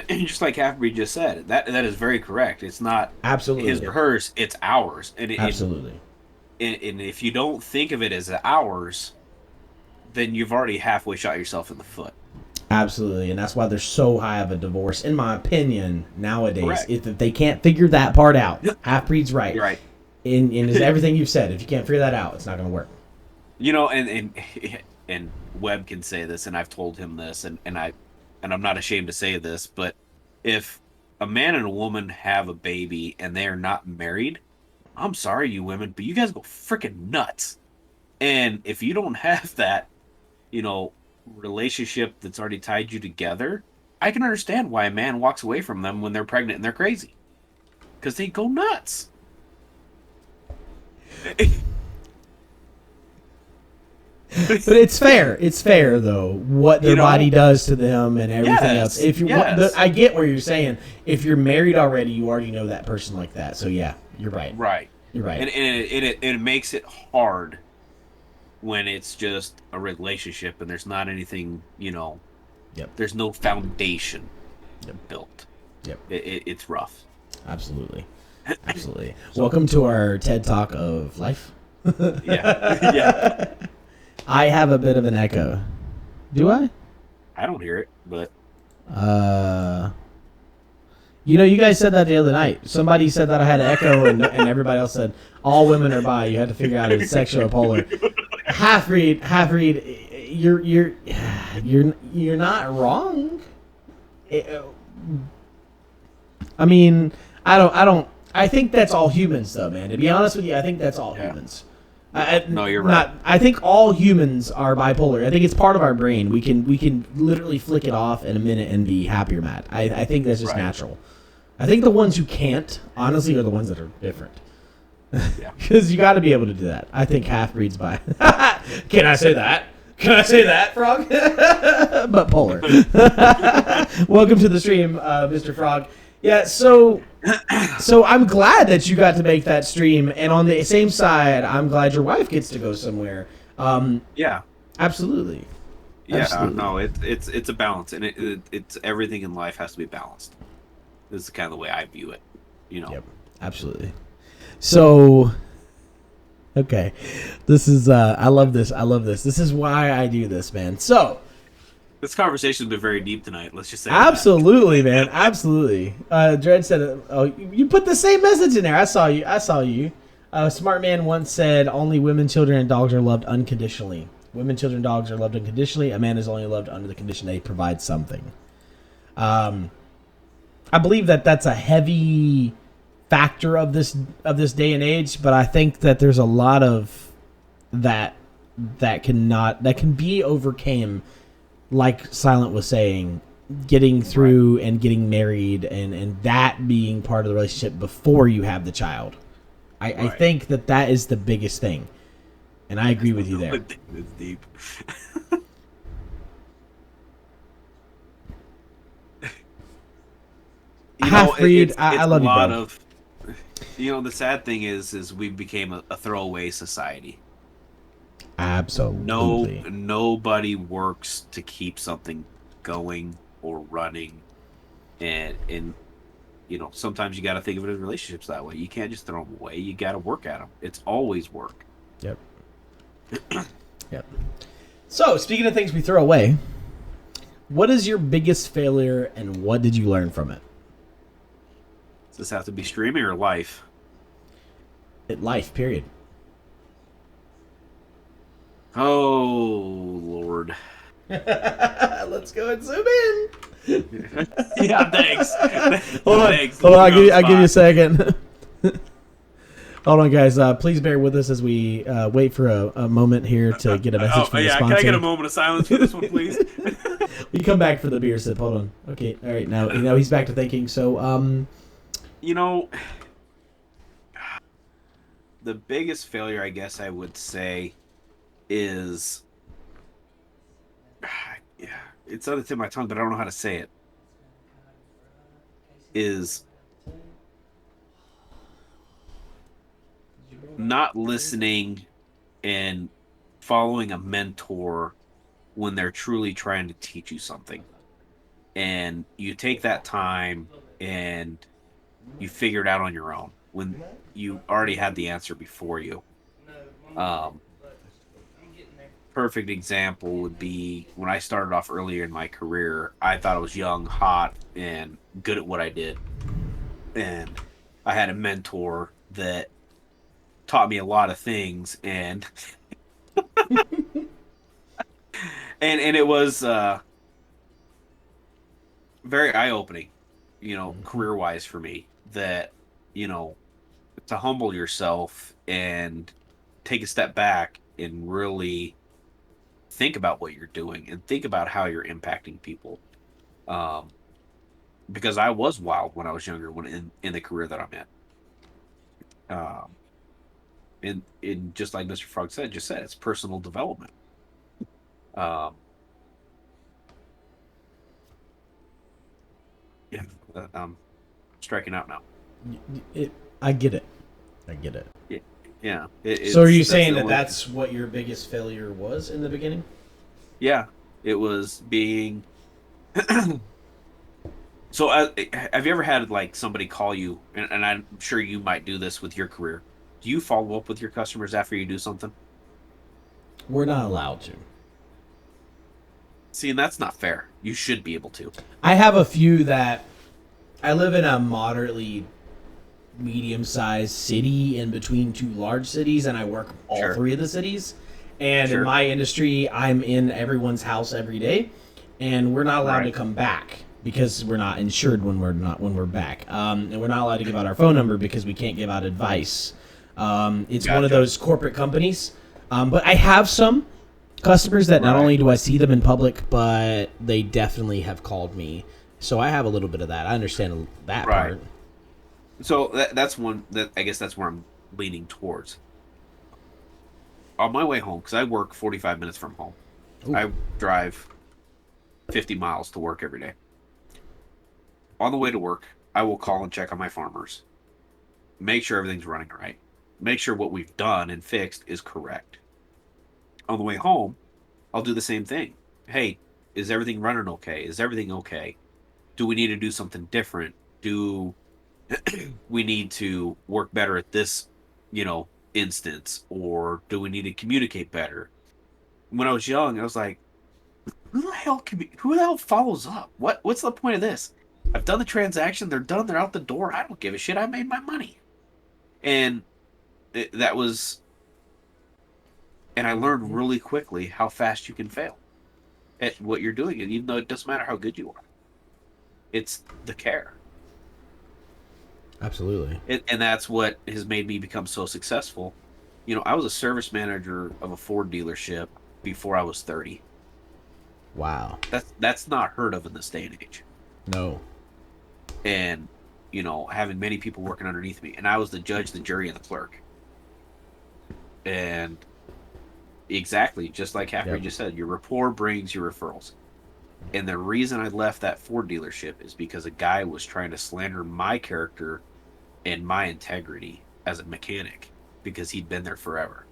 Just like Half-Breed just said, that is very correct. It's not his or hers, it's ours. Absolutely. And if you don't think of it as ours, then you've already halfway shot yourself in the foot. Absolutely, and that's why there's so high of a divorce, in my opinion, nowadays. If they can't figure that part out, Half-Breed's right. You're right. And it's everything you've said. If you can't figure that out, it's not going to work. You know, and Webb can say this, and I've told him this, and I'm not ashamed to say this, but if a man and a woman have a baby and they are not married, I'm sorry, you women, but you guys go freaking nuts. And if you don't have that, relationship that's already tied you together, I can understand why a man walks away from them when they're pregnant and they're crazy, because they go nuts. But it's fair though what their body does to them and everything else. If you I get where you're saying, if you're married already, you already know that person like that. So yeah, you're right. You're right. And it makes it hard when it's just a relationship and there's not anything, there's no foundation built. It's rough. Absolutely. Welcome to our TED Talk of life. Yeah. I have a bit of an echo. Do I? I don't hear it, but you guys said that the other night. Somebody said that I had an echo, and everybody else said all women are bi. You had to figure out if it's sexual or polar. Half-Breed, you're not wrong. I mean, I think that's all humans, though, man. To be honest with you, I think that's all humans. No, you're right. I think all humans are bipolar. I think it's part of our brain. We can literally flick it off in a minute and be happy or mad. I think that's just natural. I think the ones who can't, honestly, are the ones that are different. Yeah. Because you got to be able to do that. I think Half-Breed's bi. Can I say that? Frog? But polar. Welcome to the stream, Mr. Frog. Yeah, so I'm glad that you got to make that stream, and on the same side, I'm glad your wife gets to go somewhere. Yeah, absolutely. Yeah, absolutely. No, it's a balance, and it's everything in life has to be balanced. This is kind of the way I view it, Yep, absolutely. So, okay, this is I love this. This is why I do this, man. So. This conversation's been very deep tonight. Let's just say absolutely, man. Absolutely. Dred said, "Oh, you put the same message in there. I saw you. Smart man once said, "Only women, children, and dogs are loved unconditionally. Women, children, dogs are loved unconditionally. A man is only loved under the condition they provide something." I believe that that's a heavy factor of this day and age, but I think that there's a lot of that can be overcame. Like Silent was saying, getting through and getting married and that being part of the relationship before you have the child. I think that is the biggest thing. And I agree with you there. It's deep. Half-Breed, I love you, bro. The sad thing is we became a throwaway society. Absolutely. Nobody works to keep something going or running, and sometimes you got to think of it as relationships that way. You can't just throw them away. You got to work at them. It's always work. Yep. Yep. So, speaking of things we throw away, what is your biggest failure and what did you learn from it? Does this have to be streaming or life? Life, period. Oh Lord. Let's go and zoom in. Yeah, thanks. Hold on, Thanks. hold on. I'll give you a second. Hold on, guys. Please bear with us as we wait for a moment here to get a message from the sponsor. Can I get a moment of silence for this one, please? We come back for the beer sip. Hold on. Okay. All right. Now he's back to thinking. So you know, the biggest failure, I guess I would say, is yeah, it's on the tip of my tongue, but I don't know how to say it. Is not listening and following a mentor when they're truly trying to teach you something. And you take that time and you figure it out on your own when you already had the answer before you. Perfect example would be when I started off earlier in my career, I thought I was young, hot, and good at what I did. And I had a mentor that taught me a lot of things, and and it was very eye-opening, career-wise for me, that to humble yourself and take a step back and really think about what you're doing and think about how you're impacting people. Because I was wild when I was younger, when in the career that I'm in. And just like Mr. Frog said, it's personal development. Yeah, I'm striking out now. I get it. Yeah. So are you saying that's what your biggest failure was in the beginning? Yeah, it was being. So, have you ever had like somebody call you, and I'm sure you might do this with your career? Do you follow up with your customers after you do something? We're not allowed to. See, and that's not fair. You should be able to. I have a few that I live in a moderately medium-sized city in between two large cities, and I work all three of the cities. And in my industry, I'm in everyone's house every day, and we're not allowed to come back because we're not insured when we're back. And we're not allowed to give out our phone number because we can't give out advice. It's one of those corporate companies. But I have some customers that not only do I see them in public, but they definitely have called me. So I have a little bit of that. I understand that part. So that's one that I guess that's where I'm leaning towards. On my way home, because I work 45 minutes from home. Ooh. I drive 50 miles to work every day. On the way to work, I will call and check on my farmers. Make sure everything's running right. Make sure what we've done and fixed is correct. On the way home, I'll do the same thing. Hey, is everything running okay? Is everything okay? Do we need to do something different? Do we need to work better at this, instance? Or do we need to communicate better? When I was young, I was like, who the hell follows up? What's the point of this? I've done the transaction. They're done. They're out the door. I don't give a shit. I made my money. And that was... And I learned really quickly how fast you can fail at what you're doing. And even though it doesn't matter how good you are, it's the care. Absolutely. And that's what has made me become so successful. I was a service manager of a Ford dealership before I was 30. Wow. That's not heard of in this day and age. No. And, having many people working underneath me. And I was the judge, the jury, and the clerk. And exactly, just like Haffrey just said, your rapport brings your referrals. And the reason I left that Ford dealership is because a guy was trying to slander my character and my integrity as a mechanic because he'd been there forever.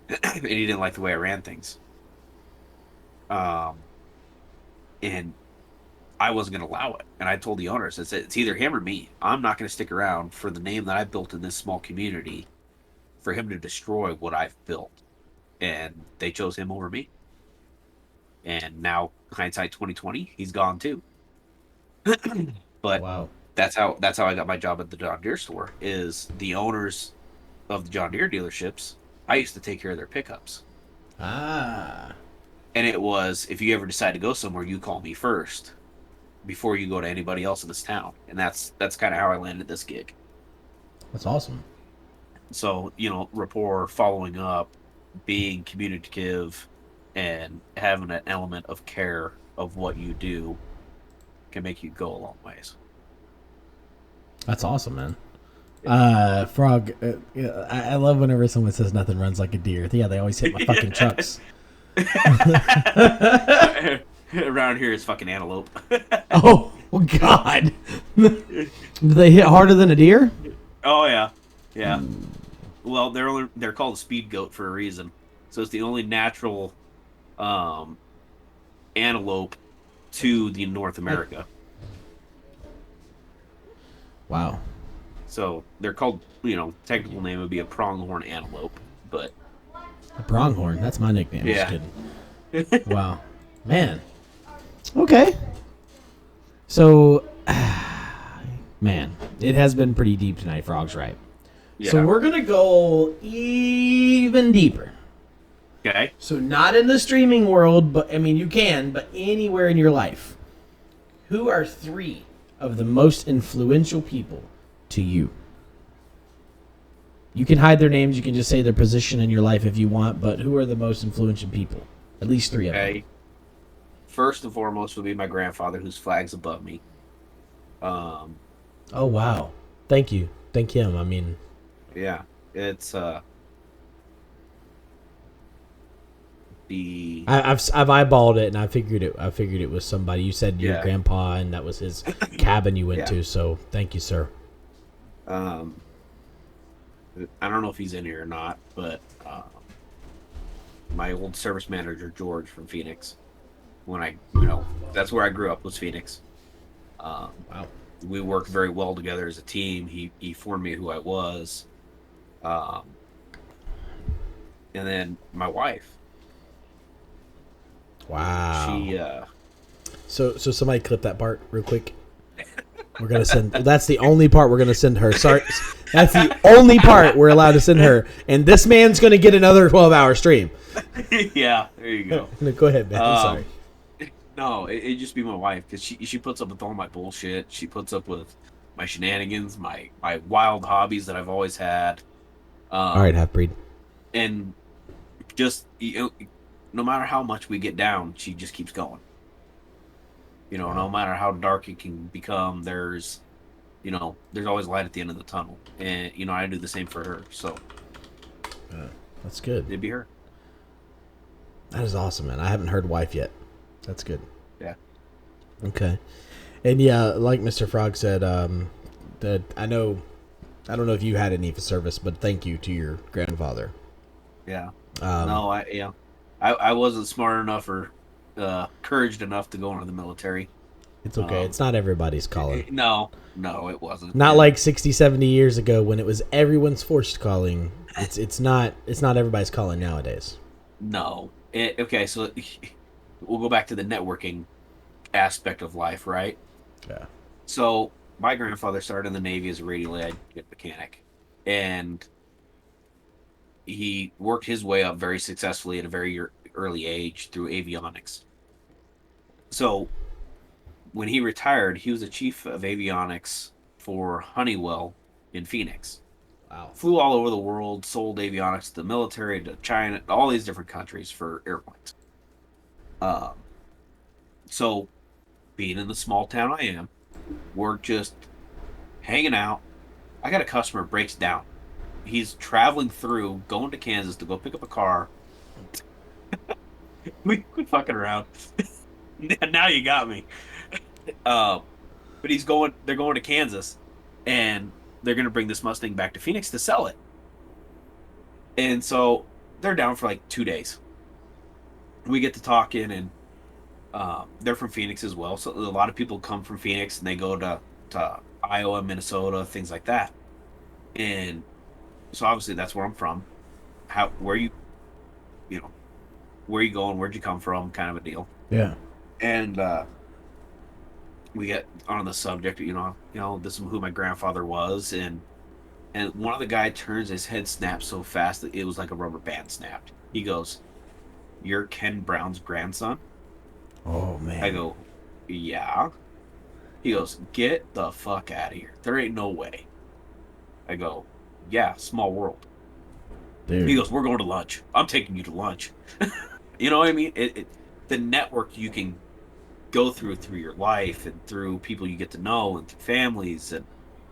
And he didn't like the way I ran things. And I wasn't going to allow it. And I told the owners, I said, it's either him or me. I'm not going to stick around for the name that I built in this small community for him to destroy what I've built. And they chose him over me. And now, hindsight 2020, he's gone too. But wow. That's how I got my job at the John Deere store. Is the owners of the John Deere dealerships? I used to take care of their pickups, Ah, and it was if you ever decide to go somewhere, you call me first before you go to anybody else in this town, and that's kind of how I landed this gig. that's awesome. So rapport, following up, being communicative, and having an element of care of what you do can make you go a long ways. That's awesome, man. Frog, I love whenever someone says nothing runs like a deer. Yeah, they always hit my fucking trucks. Around here is fucking antelope. Oh, God. Do they hit harder than a deer? Oh yeah, yeah. Well, they're called a speed goat for a reason. So it's the only natural antelope to the North America. Wow. So they're called, technical name would be a pronghorn antelope, but A pronghorn. That's my nickname. Yeah. Just kidding. Wow. Man. Okay. So, man, it has been pretty deep tonight, Frog's right. yeah. So we're going to go even deeper. Okay. So not in the streaming world, but I mean, you can, but anywhere in your life. Who are 3 of the most influential people to you? You can hide their names. You can just say their position in your life if you want, but who are the most influential people? At least 3 of them. Okay. First and foremost would be my grandfather, whose flag's above me. Oh, wow. Thank you. Thank him. I mean, Yeah, it's I've eyeballed it, and I figured it was somebody. You said your Yeah. grandpa, and that was his cabin you went Yeah. to. So thank you, sir. I don't know if he's in here or not, but my old service manager George from Phoenix. That's where I grew up, was Phoenix. Wow. We worked very well together as a team. He formed me who I was. And then my wife. Wow. She So somebody clip that part real quick. We're gonna send. That's the only part we're gonna send her. Sorry, that's the only part we're allowed to send her. And this man's gonna get another 12-hour stream. yeah, there you go. No, go ahead, man. I'm sorry. No, it'd just be my wife, because she puts up with all my bullshit. She puts up with my shenanigans, my wild hobbies that I've always had. All right, half breed. And just no matter how much we get down, she just keeps going. No matter how dark it can become, there's always light at the end of the tunnel. And I do the same for her. So That's good. it'd be her. That is awesome, man. I haven't heard wife yet. That's good. Yeah. Okay. And yeah, like Mr. Frog said, that I don't know if you had any service, but thank you to your grandfather. Yeah. Um, I wasn't smart enough or couraged enough to go into the military. It's okay. It's not everybody's calling. No, it wasn't. Not like 60, 70 years ago when it was everyone's forced calling. It's not everybody's calling nowadays. No. Okay, so we'll go back to the networking aspect of life, right? Yeah. So my grandfather started in the Navy as a radio mechanic, and he worked his way up very successfully at a very early age through avionics. So when he retired, he was the chief of avionics for Honeywell in Phoenix. Wow. Flew all over the world, sold avionics to the military, to China, all these different countries for airplanes. So being in the small town I am, we're just hanging out. I got a customer breaks down. He's traveling through, going to Kansas to go pick up a car. we quit fucking around. Now you got me. But they're going to Kansas, and they're going to bring this Mustang back to Phoenix to sell it. And so they're down for like 2 days. We get to talking, and they're from Phoenix as well. So a lot of people come from Phoenix, and they go to Iowa, Minnesota, things like that. And so obviously that's where I'm from. Where you going? Where'd you come from? Kind of a deal. Yeah. And we get on the subject, this is who my grandfather was, and one of the guy turns, his head snapped so fast that it was like a rubber band snapped. He goes, "You're Ken Brown's grandson?" Oh I man, go, "Yeah." He goes, "Get the fuck out of here. There ain't no way." I go, "Yeah, small world." He dude. goes, "We're going to lunch. I'm taking you to lunch." You know what I mean? The network you can go through your life and through people you get to know and through families, and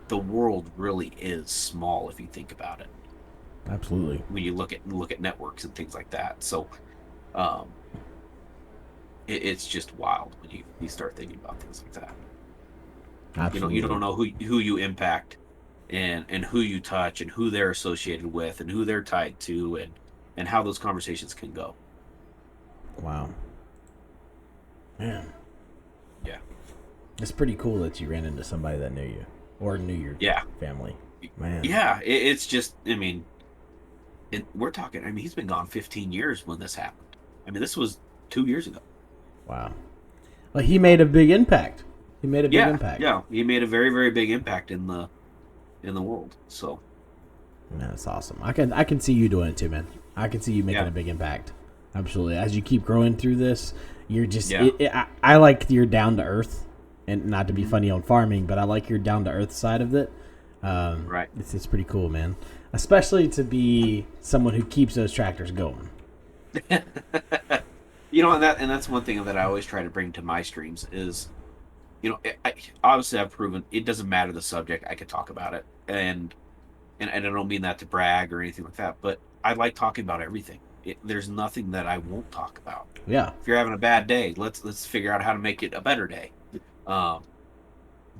the world really is small if you think about it. Absolutely. When you look at networks and things like that. So um it's just wild when you start thinking about things like that. You Absolutely. don't know who you impact, and who you touch, and who they're associated with, and who they're tied to, and how those conversations can go. Wow. Man, Yeah. it's pretty cool that you ran into somebody that knew you or knew your Yeah. family. Man. Yeah. It's just, I mean, we're talking, I mean, he's been gone 15 years when this happened. I mean, this was 2 years ago. Wow. Well, he made a big impact. He made a big Yeah. impact. Yeah. He made a very, very big impact in the world. So, Man, that's awesome. I can see you doing it too, man. I can see you making yeah. a big impact. Absolutely. As you keep growing through this, you're just. Yeah. I like your down to earth, and not to be Mm-hmm. funny on farming, but I like your down to earth side of it. Right. It's pretty cool, man. Especially to be someone who keeps those tractors going. And that's one thing that I always try to bring to my streams is, obviously I've proven it doesn't matter the subject. I could talk about it, and I don't mean that to brag or anything like that, but I like talking about everything. There's nothing that I won't talk about. Yeah. If you're having a bad day, let's figure out how to make it a better day. Um,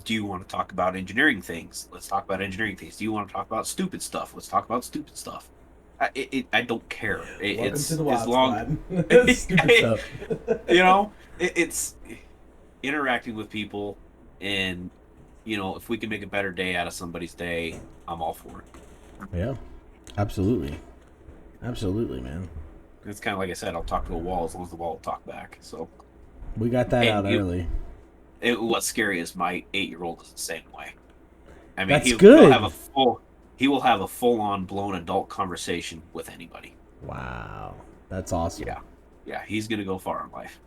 do you want to talk about engineering things? Let's talk about engineering things. Do you want to talk about stupid stuff? Let's talk about stupid stuff. I don't care. Welcome It's to the as Wild long Squad. Stupid stuff. it's interacting with people, and if we can make a better day out of somebody's day, I'm all for it. Yeah. Absolutely. Absolutely, man. It's kind of like I said, I'll talk to a wall as long as the wall will talk back. So, We got that and out early. what's scary is my 8-year-old is the same way. I mean, That's good. he will have a full-on blown adult conversation with anybody. Wow. That's awesome. Yeah, he's gonna go far in life.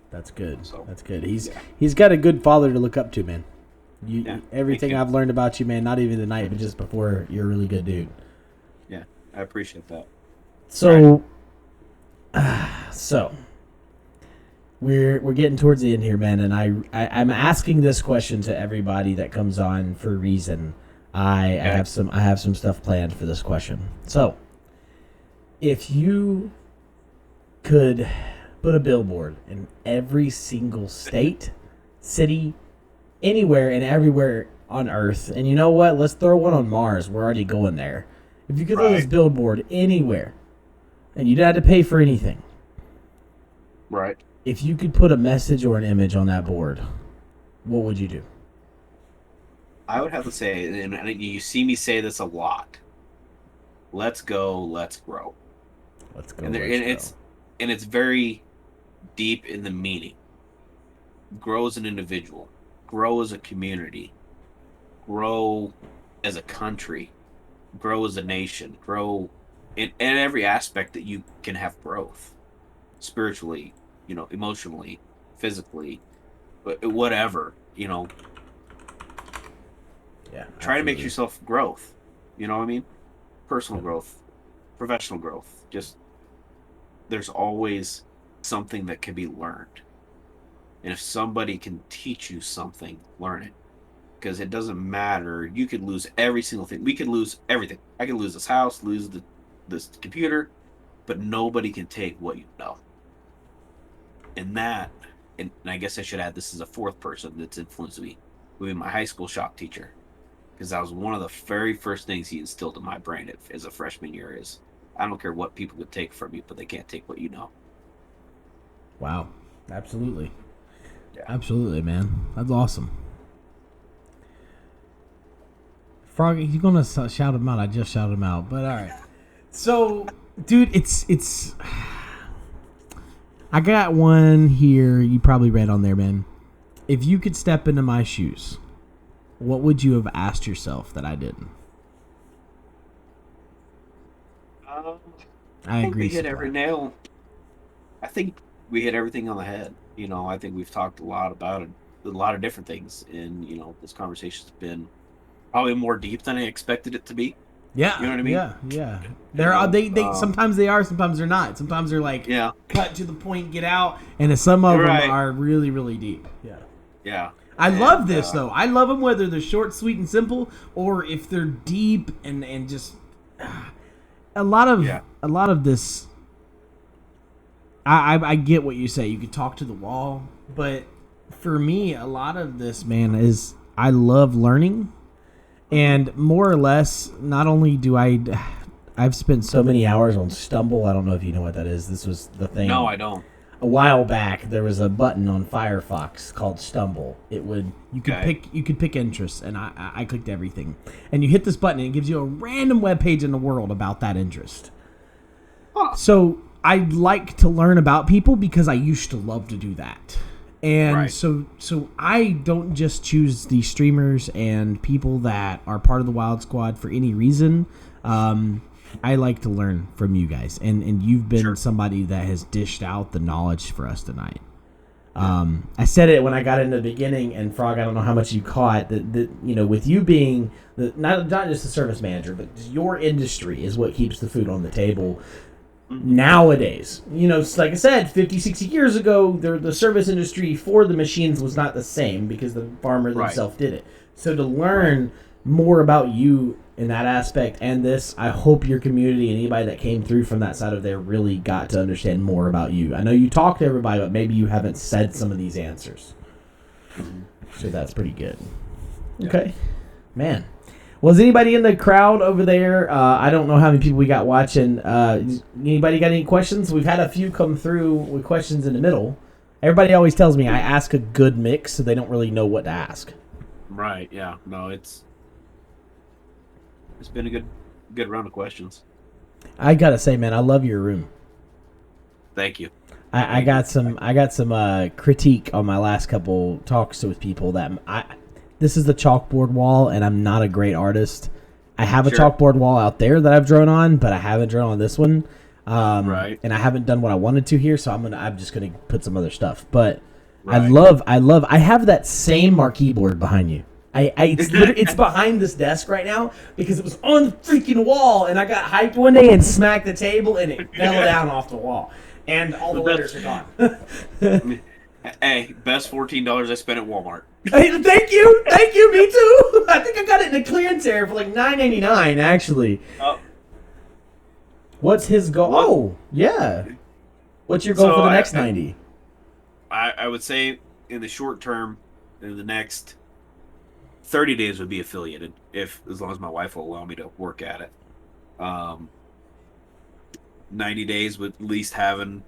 That's good. So, That's good. He's yeah. he's got a good father to look up to, man. Yeah, Everything thank you. I've learned about you, man, not even tonight, but just before, you're a really good dude. Yeah, I appreciate that. So, so we're getting towards the end here, man, and I'm asking this question to everybody that comes on for a reason. I have some stuff planned for this question. So, if you could put a billboard in every single state, city, anywhere and everywhere on Earth, and you know what? Let's throw one on Mars. We're already going there. If you could throw this Right. billboard anywhere, and you didn't have to pay for anything, Right. if you could put a message or an image on that board, what would you do? I would have to say, and you see me say this a lot. Let's go. Let's grow. Let's go. And, let's and it's very deep in the meaning. Grow as an individual. Grow as a community. Grow as a country. Grow as a nation. Grow in every aspect that you can have growth. Spiritually, emotionally, physically, whatever. Yeah. Try to make absolutely. yourself growth. You know what I mean? Personal growth, professional growth. Just there's always something that can be learned. And if somebody can teach you something, learn it. Because it doesn't matter. You could lose every single thing. We could lose everything. I could lose this house, lose this computer, but nobody can take what you know. And that, and I guess I should add, this is a fourth person that's influenced me. Would be my high school shop teacher. Because that was one of the very first things he instilled in my brain as a freshman year is, I don't care what people could take from you, but they can't take what you know. Wow. Absolutely. Yeah. Absolutely, man. That's awesome. Froggy, he's gonna shout him out. I just shouted him out, but all right. So, dude, it's. I got one here. You probably read on there, man. If you could step into my shoes, what would you have asked yourself that I didn't? I think agree. we hit every nail. I think we hit everything on the head. I think we've talked a lot about it, a lot of different things, and this conversation's been probably more deep than I expected it to be. Yeah, you know what I mean. Yeah. They sometimes they are, sometimes they're not. Sometimes they're like cut to the point, get out, and some of them are really, really deep. Yeah. I love this though. I love them whether they're short, sweet, and simple, or if they're deep and just a lot of this. I get what you say. You could talk to the wall, but for me, a lot of this, man, is I love learning, and more or less, not only do I've spent so many hours on Stumble. I don't know if you know what that is. This was the thing. No, I don't. A while back, there was a button on Firefox called Stumble. You could pick interests, and I clicked everything, and you hit this button, and it gives you a random web page in the world about that interest. Huh. So I like to learn about people because I used to love to do that. And so I don't just choose the streamers and people that are part of the Wild Squad for any reason. I like to learn from you guys, and you've been somebody that has dished out the knowledge for us tonight. I said it when I got into the beginning, and Frog, I don't know how much you caught that with you being not just the service manager, but your industry is what keeps the food on the table. Nowadays, like I said, 50, 60 years ago, the service industry for the machines was not the same because the farmer themselves did it. So to learn more about you in that aspect and this, I hope your community and anybody that came through from that side of there really got to understand more about you. I know you talk to everybody, but maybe you haven't said some of these answers. So that's pretty good. Okay. Man. Was anybody in the crowd over there? I don't know how many people we got watching. Anybody got any questions? We've had a few come through with questions in the middle. Everybody always tells me I ask a good mix, so they don't really know what to ask. Right, yeah. No, it's been a good round of questions. I gotta say, man, I love your room. Thank you. I got some critique on my last couple talks with people that this is the chalkboard wall, and I'm not a great artist. I have a chalkboard wall out there that I've drawn on, but I haven't drawn on this one. And I haven't done what I wanted to here, so I'm just gonna put some other stuff. But I have that same marquee board behind you. It's behind this desk right now because it was on the freaking wall, and I got hyped one day and smacked the table, and it fell down off the wall, and all the letters are gone. Hey, best $14 I spent at Walmart. Hey, thank you, me too. I think I got it in a clearance area for like $9.99 actually. What's his goal? Oh, yeah. What's your goal for the next 90? I would say in the short term, in the next 30 days would be affiliated, as long as my wife will allow me to work at it. 90 days with at least having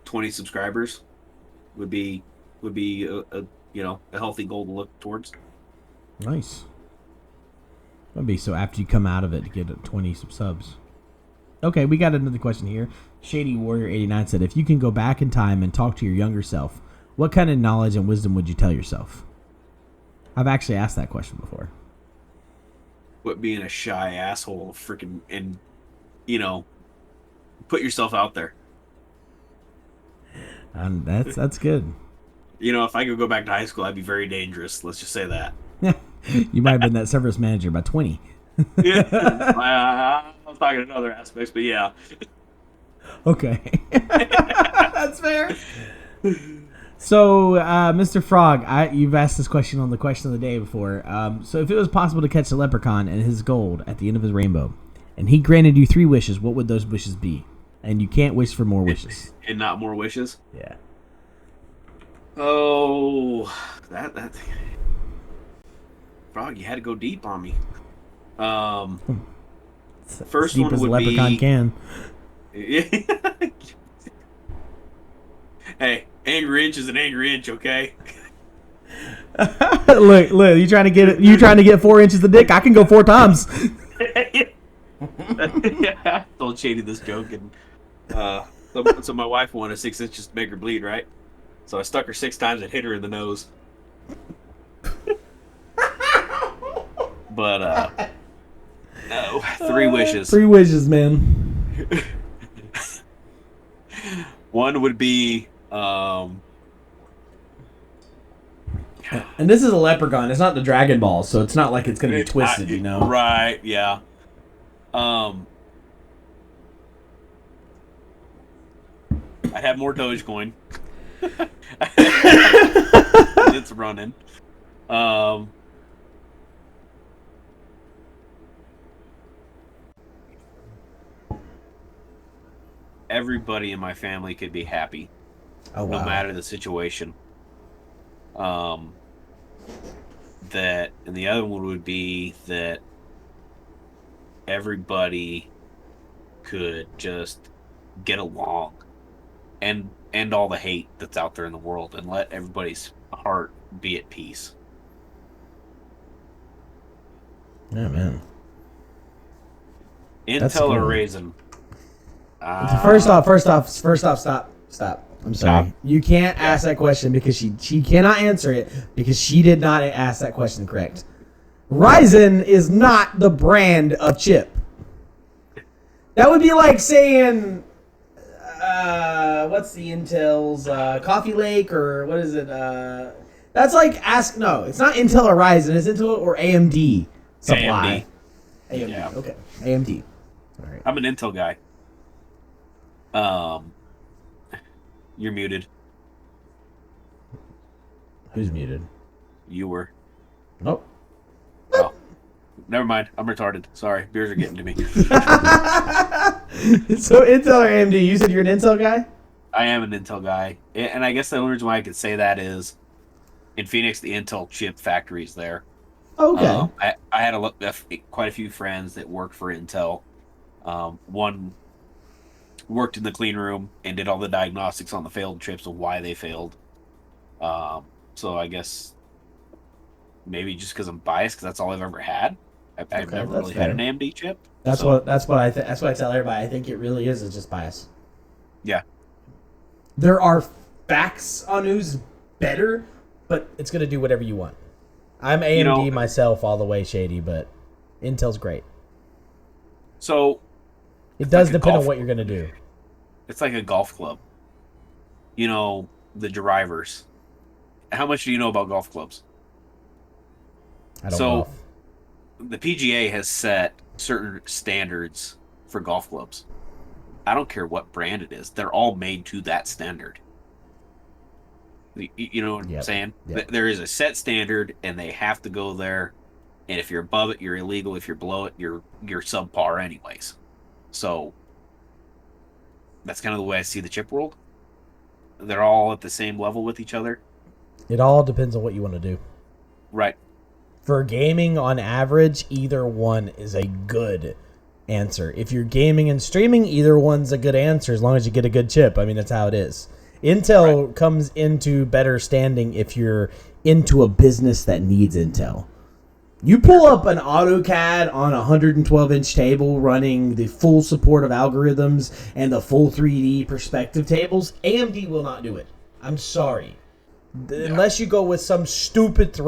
20 subscribers would be a healthy goal to look towards. Nice. That'd be so after you come out of it to get 20 subs. Okay, we got another question here. Shady Warrior 89 said, if you can go back in time and talk to your younger self, what kind of knowledge and wisdom would you tell yourself? I've actually asked that question before. What being a shy asshole, freaking, and put yourself out there. That's good. If I could go back to high school, I'd be very dangerous. Let's just say that. You might have been that service manager by 20. Yeah, I was talking in other aspects, but yeah. Okay, that's fair. So, Mr. Frog, you've asked this question on the question of the day before. So, if it was possible to catch the leprechaun and his gold at the end of his rainbow, and he granted you 3 wishes, what would those wishes be? And you can't wish for more wishes. And not more wishes? Yeah. Oh, that Frog, you had to go deep on me. First deep one as would a leprechaun be. Can. Hey, angry inch is an angry inch, okay? look, you trying to get 4 inches of dick? I can go 4 times. Yeah, told Shady this joke, and so my wife wanted 6 inches to make her bleed, right? So I stuck her 6 times and hit her in the nose. But no, 3 wishes. 3 wishes, man. One would be And this is a leprechaun. It's not the Dragon Ball, so it's not like it's going to be twisted, you know? Right, yeah. I'd have more Dogecoin. It's running. Everybody in my family could be happy, Oh, wow. no matter the situation. That, and the other one would be that everybody could just get along and end all the hate that's out there in the world and let everybody's heart be at peace. Yeah, man. Intel or Raisin? First off, stop. I'm sorry. You can't ask that question because she cannot answer it because she did not ask that question correct. Ryzen is not the brand of chip. That would be like saying, what's the Intel's Coffee Lake or what is it? That's like no, it's not Intel or Ryzen. It's Intel or AMD supply. AMD. Yeah. Okay. AMD. All right. I'm an Intel guy. You're muted. Who's muted? You were. Nope. Oh, never mind. I'm retarded. Sorry, beers are getting to me. So Intel or AMD? You said you're an Intel guy? I am an Intel guy, and I guess the only reason why I could say that is in Phoenix, the Intel chip factory is there. Okay. I had quite a few friends that worked for Intel. One worked in the clean room and did all the diagnostics on the failed chips of why they failed. So I guess maybe just because I'm biased, because that's all I've ever had. I've never really had an AMD chip. That's what I tell everybody. I think it really is. It's just bias. Yeah. There are facts on who's better, but it's gonna do whatever you want. I'm AMD myself all the way, Shady, but Intel's great. So it does depend on what you're gonna do. It's like a golf club. You know, the drivers. How much do you know about golf clubs? I don't know. The PGA has set certain standards for golf clubs. I don't care what brand it is. They're all made to that standard. You know what I'm saying? Yep. There is a set standard, and they have to go there. And if you're above it, you're illegal. If you're below it, you're subpar anyways. So that's kind of the way I see the chip world. They're all at the same level with each other. It all depends on what you want to do. Right. For gaming, on average, either one is a good answer. If you're gaming and streaming, either one's a good answer as long as you get a good chip. I mean, that's how it is. Intel comes into better standing if you're into a business that needs Intel. You pull up an AutoCAD on a 112-inch table running the full support of algorithms and the full 3D perspective tables, AMD will not do it. I'm sorry. Unless you go with some stupid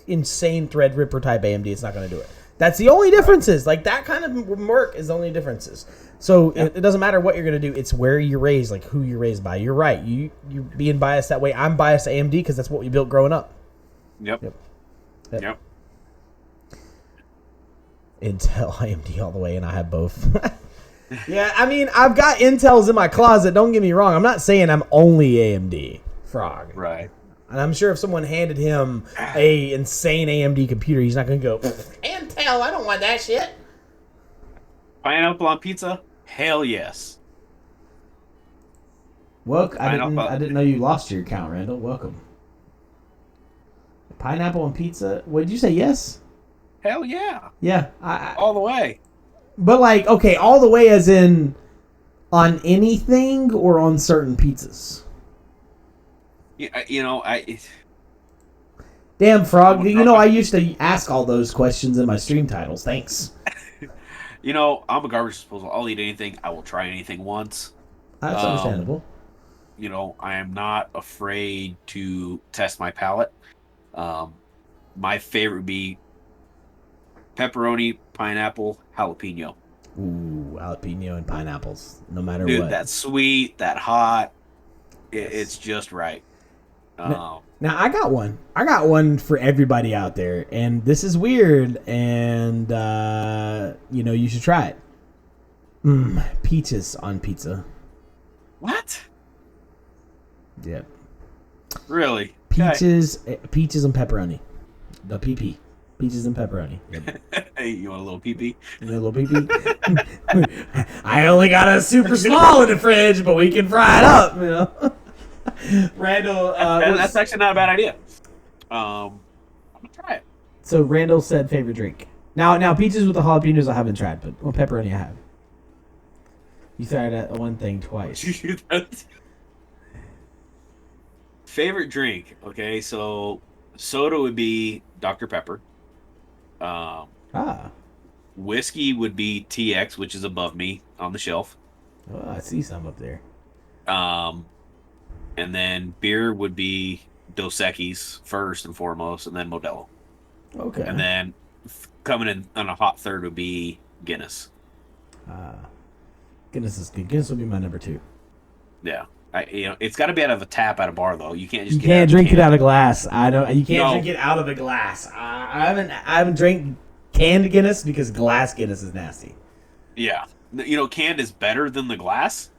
insane Threadripper type AMD, it's not going to do it. That's the only differences. Like, that kind of work is the only differences. So it doesn't matter what you're going to do. It's where you're raised, like who you're raised by. You're right. You're being biased that way. I'm biased to AMD because that's what we built growing up. Yep. Intel, AMD all the way, and I have both. Yeah, I mean, I've got Intels in my closet. Don't get me wrong. I'm not saying I'm only AMD. Frog. Right. And I'm sure if someone handed him a insane AMD computer, he's not going to go, Intel, I don't want that shit. Pineapple on pizza? Hell yes. Well, I didn't know you lost your account, Randall. Welcome. Pineapple on pizza? What did you say? Yes? Hell yeah. Yeah. All the way. But like, okay, all the way as in on anything or on certain pizzas? Yeah, Damn, Frog. I used to ask all those questions in my stream titles. Thanks. I'm a garbage disposal. I'll eat anything. I will try anything once. That's understandable. I am not afraid to test my palate. My favorite would be pepperoni, pineapple, jalapeno. Ooh, jalapeno and pineapples, no matter Dude, what. that sweet, that hot, Yes. it's just right. Now, I got one. I got one for everybody out there, and this is weird, and you should try it. Peaches on pizza. What? Yep. Really? Peaches and pepperoni. The PP. Peaches and pepperoni. Yep. Hey, you want a little pee-pee? You know, a little PP. I only got a super small in the fridge, but we can fry it up. You know. Randall, that's actually not a bad idea. I'm gonna try it. So Randall said favorite drink. Now peaches with the jalapenos I haven't tried, but pepperoni I have. You tried that one thing twice. Favorite drink. Okay, so soda would be Dr. Pepper. Whiskey would be TX, which is above me on the shelf. Oh, I see some up there. And then beer would be Dos Equis first and foremost, and then Modelo. Okay. And then coming in on a hot third would be Guinness. Guinness is good. Guinness will be my number 2. Yeah, it's got to be out of a tap at a bar though. You can't just You can't drink it out of glass. You can't No. drink it out of a glass. I haven't drank canned Guinness because glass Guinness is nasty. Yeah, canned is better than the glass.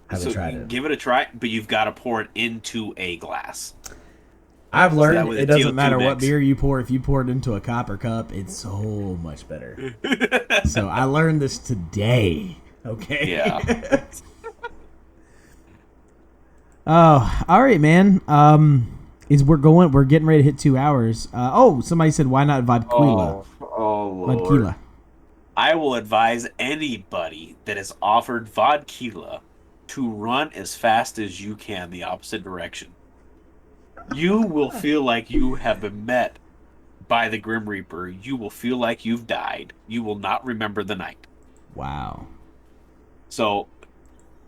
Haven't tried it. Give it a try, but you've got to pour it into a glass. I've learned way it the doesn't CO2 matter what mix. beer you pour. If you pour it into a copper cup, it's so much better. So I learned this today. Okay. Yeah. Oh, all right, man. We're getting ready to hit 2 hours. Somebody said why not vodka? Oh Lord. Vodka. I will advise anybody that is offered vodka to run as fast as you can the opposite direction. You will feel like you have been met by the Grim Reaper. You will feel like you've died. You will not remember the night. Wow. So,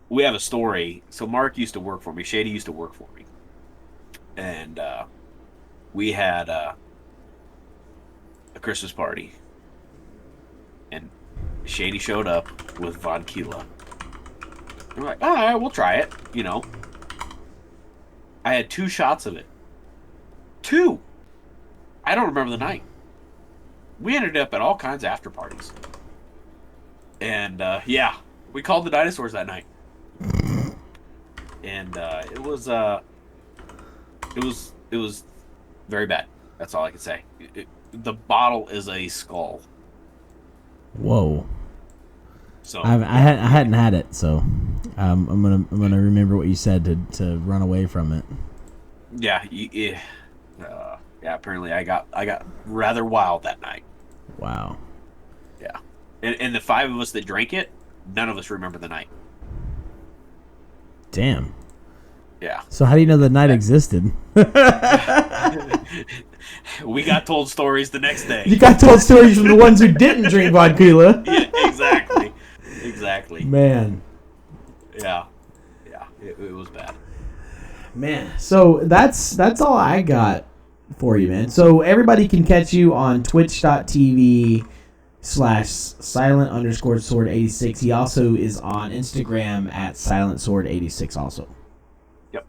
we have a story. So, Mark used to work for me. Shady used to work for me. And we had a Christmas party. And Shady showed up with vodka. We're like, all right, we'll try it. I had 2 shots of it. 2! I don't remember the night. We ended up at all kinds of after parties. And, we called the dinosaurs that night. And it was very bad. That's all I can say. The bottle is a skull. Whoa. So I hadn't had it, so I'm gonna remember what you said to run away from it. yeah. Apparently I got rather wild that night. Wow. Yeah, and the 5 of us that drank it, none of us remember the night. Damn. Yeah. So how do you know the night existed? We got told stories the next day. You got told stories from the ones who didn't drink vodka. Yeah, exactly. Man. Yeah. It was bad. Man. So that's all I got for you, man. So everybody can catch you on twitch.tv/silent_sword86. He also is on Instagram at silentsword86 also. Yep.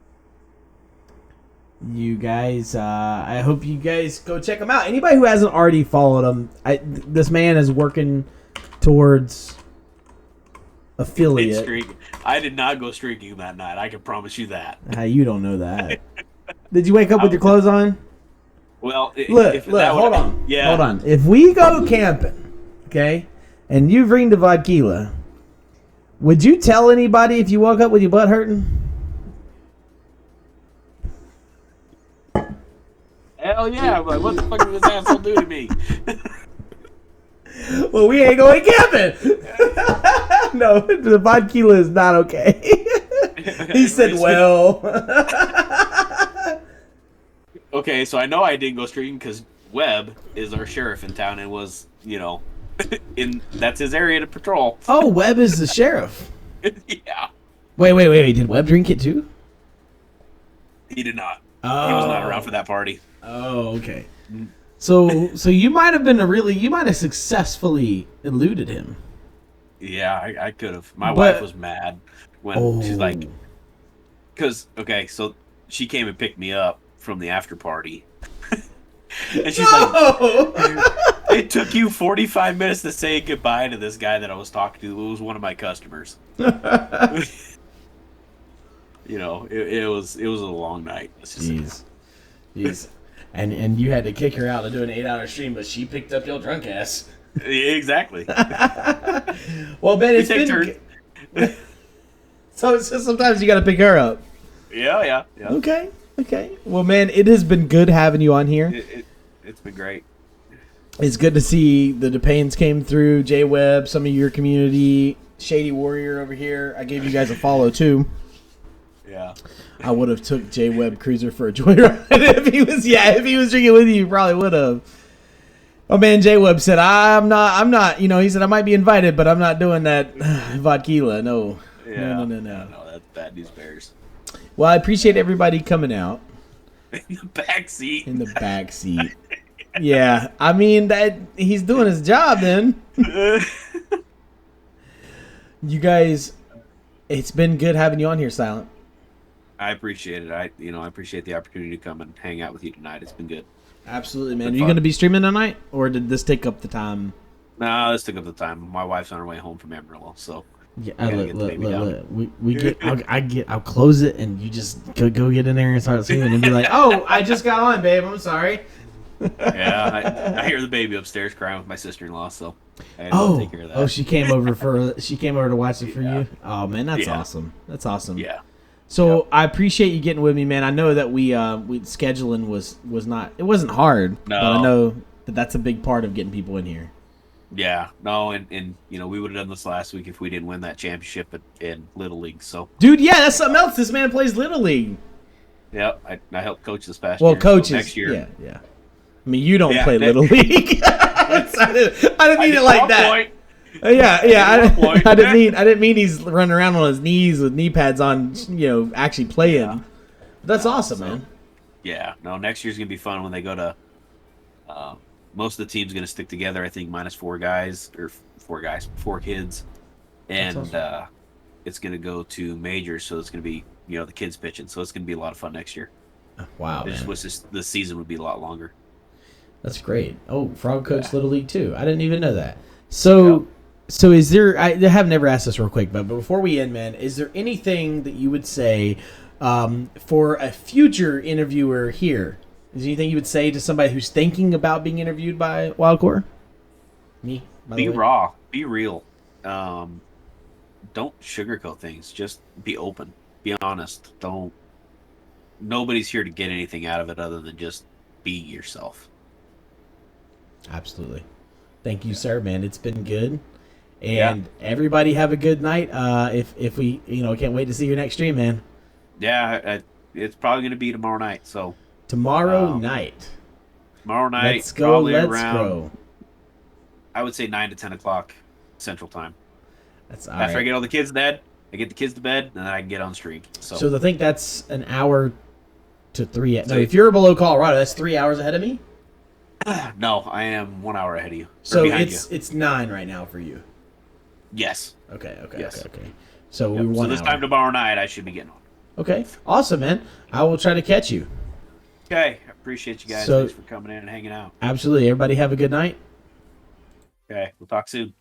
You guys, I hope you guys go check him out. Anybody who hasn't already followed him, this man is working towards affiliate. I did not go streaking that night. I can promise you that. You don't know that. Did you wake up with your clothes on? Well, Look, hold on. Yeah. Hold on. If we go camping, okay, and you bring the vodka, would you tell anybody if you woke up with your butt hurting? Hell yeah. I'm like, what the fuck did this asshole do to me? Well, we ain't going camping. No, the vodka is not okay. He said, well. Okay, so I know I didn't go streaking because Webb is our sheriff in town and was, that's his area to patrol. Oh, Webb is the sheriff. Yeah. Wait. Did Webb drink it too? He did not. Oh. He was not around for that party. Oh, okay. So you might have successfully eluded him. Yeah, I could have. My wife was mad when she's like, because so she came and picked me up from the after party, and she's like, it took you 45 minutes to say goodbye to this guy that I was talking to. It was one of my customers. You know, it was a long night. Jeez. And you had to kick her out to do an 8-hour stream, but she picked up your drunk ass. Exactly. Well, Ben, it's been... so sometimes you got to pick her up. Yeah. Okay. Well, man, it has been good having you on here. It's been great. It's good to see the DePaynes came through, J Webb, some of your community, Shady Warrior over here. I gave you guys a follow too. Yeah. I would have took J Webb Cruiser for a joyride if he was drinking with you. Probably would have. Oh man, J Webb said I'm not. You know, he said I might be invited, but I'm not doing that vodka. No. Yeah. No. No, that's bad news bears. Well, I appreciate everybody coming out. In the back seat. Yeah, I mean that he's doing his job then. You guys, it's been good having you on here, Silent. I appreciate it. I appreciate the opportunity to come and hang out with you tonight. It's been good. Absolutely, man. Are you going to be streaming tonight, or did this take up the time? No, this took up the time. My wife's on her way home from Amarillo, so yeah. Look. I'll close it, and you just go get in there and start streaming, and be like, "Oh, I just got on, babe. I'm sorry." Yeah, I hear the baby upstairs crying with my sister-in-law, so I had to take care of that. Oh, she came over to watch it for you. Oh man, that's awesome. That's awesome. Yeah. So I appreciate you getting with me, man. I know that we scheduling was not, it wasn't hard, but I know that that's a big part of getting people in here. Yeah, no, and you know, we would have done this last week if we didn't win that championship in Little League. So, dude, yeah, that's something else. This man plays Little League. Yeah, I helped coach this past year. Well, coaches, so next year. Yeah. I mean, you don't play Little League. I didn't mean it like that. Point. Yeah. I didn't mean he's running around on his knees with knee pads on. You know, actually playing. Yeah. That's awesome, man. Yeah. No, next year's gonna be fun when they go to. Most of the team's gonna stick together. I think minus four kids, and awesome. It's gonna go to majors, so it's gonna be the kids pitching. So it's gonna be a lot of fun next year. Wow, I just wish the season would be a lot longer. That's great. Oh, Frog coach Little League too. I didn't even know that. So is there? I have never asked this real quick, but before we end, man, is there anything that you would say for a future interviewer here? Is there anything you would say to somebody who's thinking about being interviewed by Wildcore? Me. Be raw. Be real. Don't sugarcoat things. Just be open. Be honest. Nobody's here to get anything out of it other than just be yourself. Absolutely. Thank you, sir, man. It's been good. And everybody have a good night. If we, can't wait to see your next stream, man. Yeah, it's probably going to be tomorrow night. So tomorrow night. Let's go. Let's go. I would say 9 to 10 o'clock Central Time. That's after I get all the kids to bed. I get the kids to bed, and then I can get on stream. So I think that's an hour to 3. No, if you're below Colorado, that's 3 hours ahead of me. No, I am 1 hour ahead of you. So it's 9 right now for you. Yes. Okay. Yes. Okay. So we're 1 hour. So this time tomorrow night, I should be getting on. Okay. Awesome, man. I will try to catch you. Okay. I appreciate you guys. Thanks for coming in and hanging out. Absolutely. Everybody have a good night. Okay. We'll talk soon.